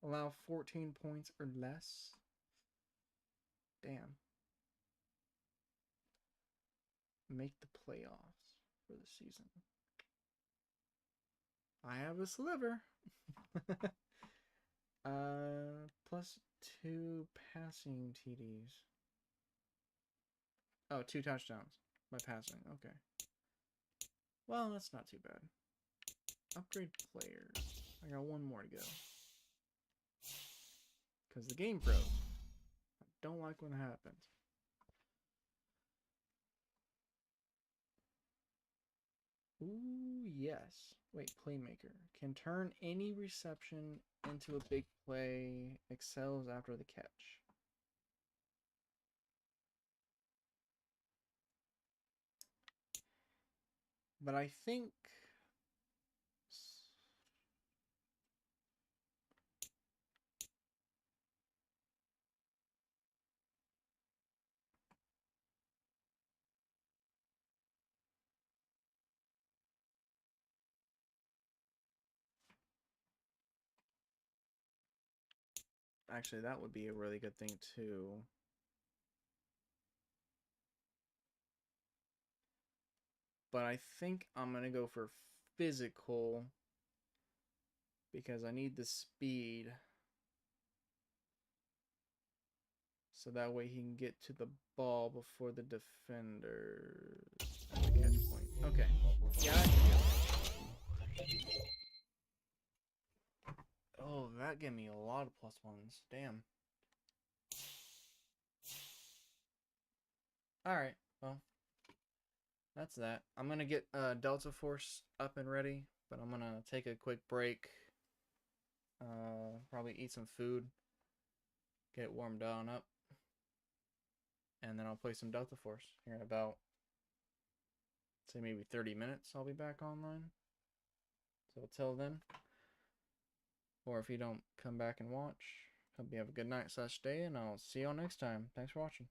Speaker 1: Allow 14 points or less. Damn. Make the playoffs for the season. I have a sliver. Plus 2 passing TDs. Oh, 2 touchdowns by passing. Okay. Well, that's not too bad. Upgrade players. I got one more to go. Because the game froze. I don't like when it happens. Ooh, yes. Wait, playmaker. Can turn any reception into a big play. Excels after the catch. But I think... Actually, that would be a really good thing, too. But I think I'm going to go for physical. Because I need the speed. So that way he can get to the ball before the defender at the catch point. Okay. Yeah. Oh, that gave me a lot of +1s. Damn. Alright, well. That's that. I'm going to get Delta Force up and ready, but I'm going to take a quick break. Probably eat some food. Get it warmed down up. And then I'll play some Delta Force here in about, say, maybe 30 minutes. I'll be back online. So till then. Or if you don't come back and watch, hope you have a good night/day, and I'll see y'all next time. Thanks for watching.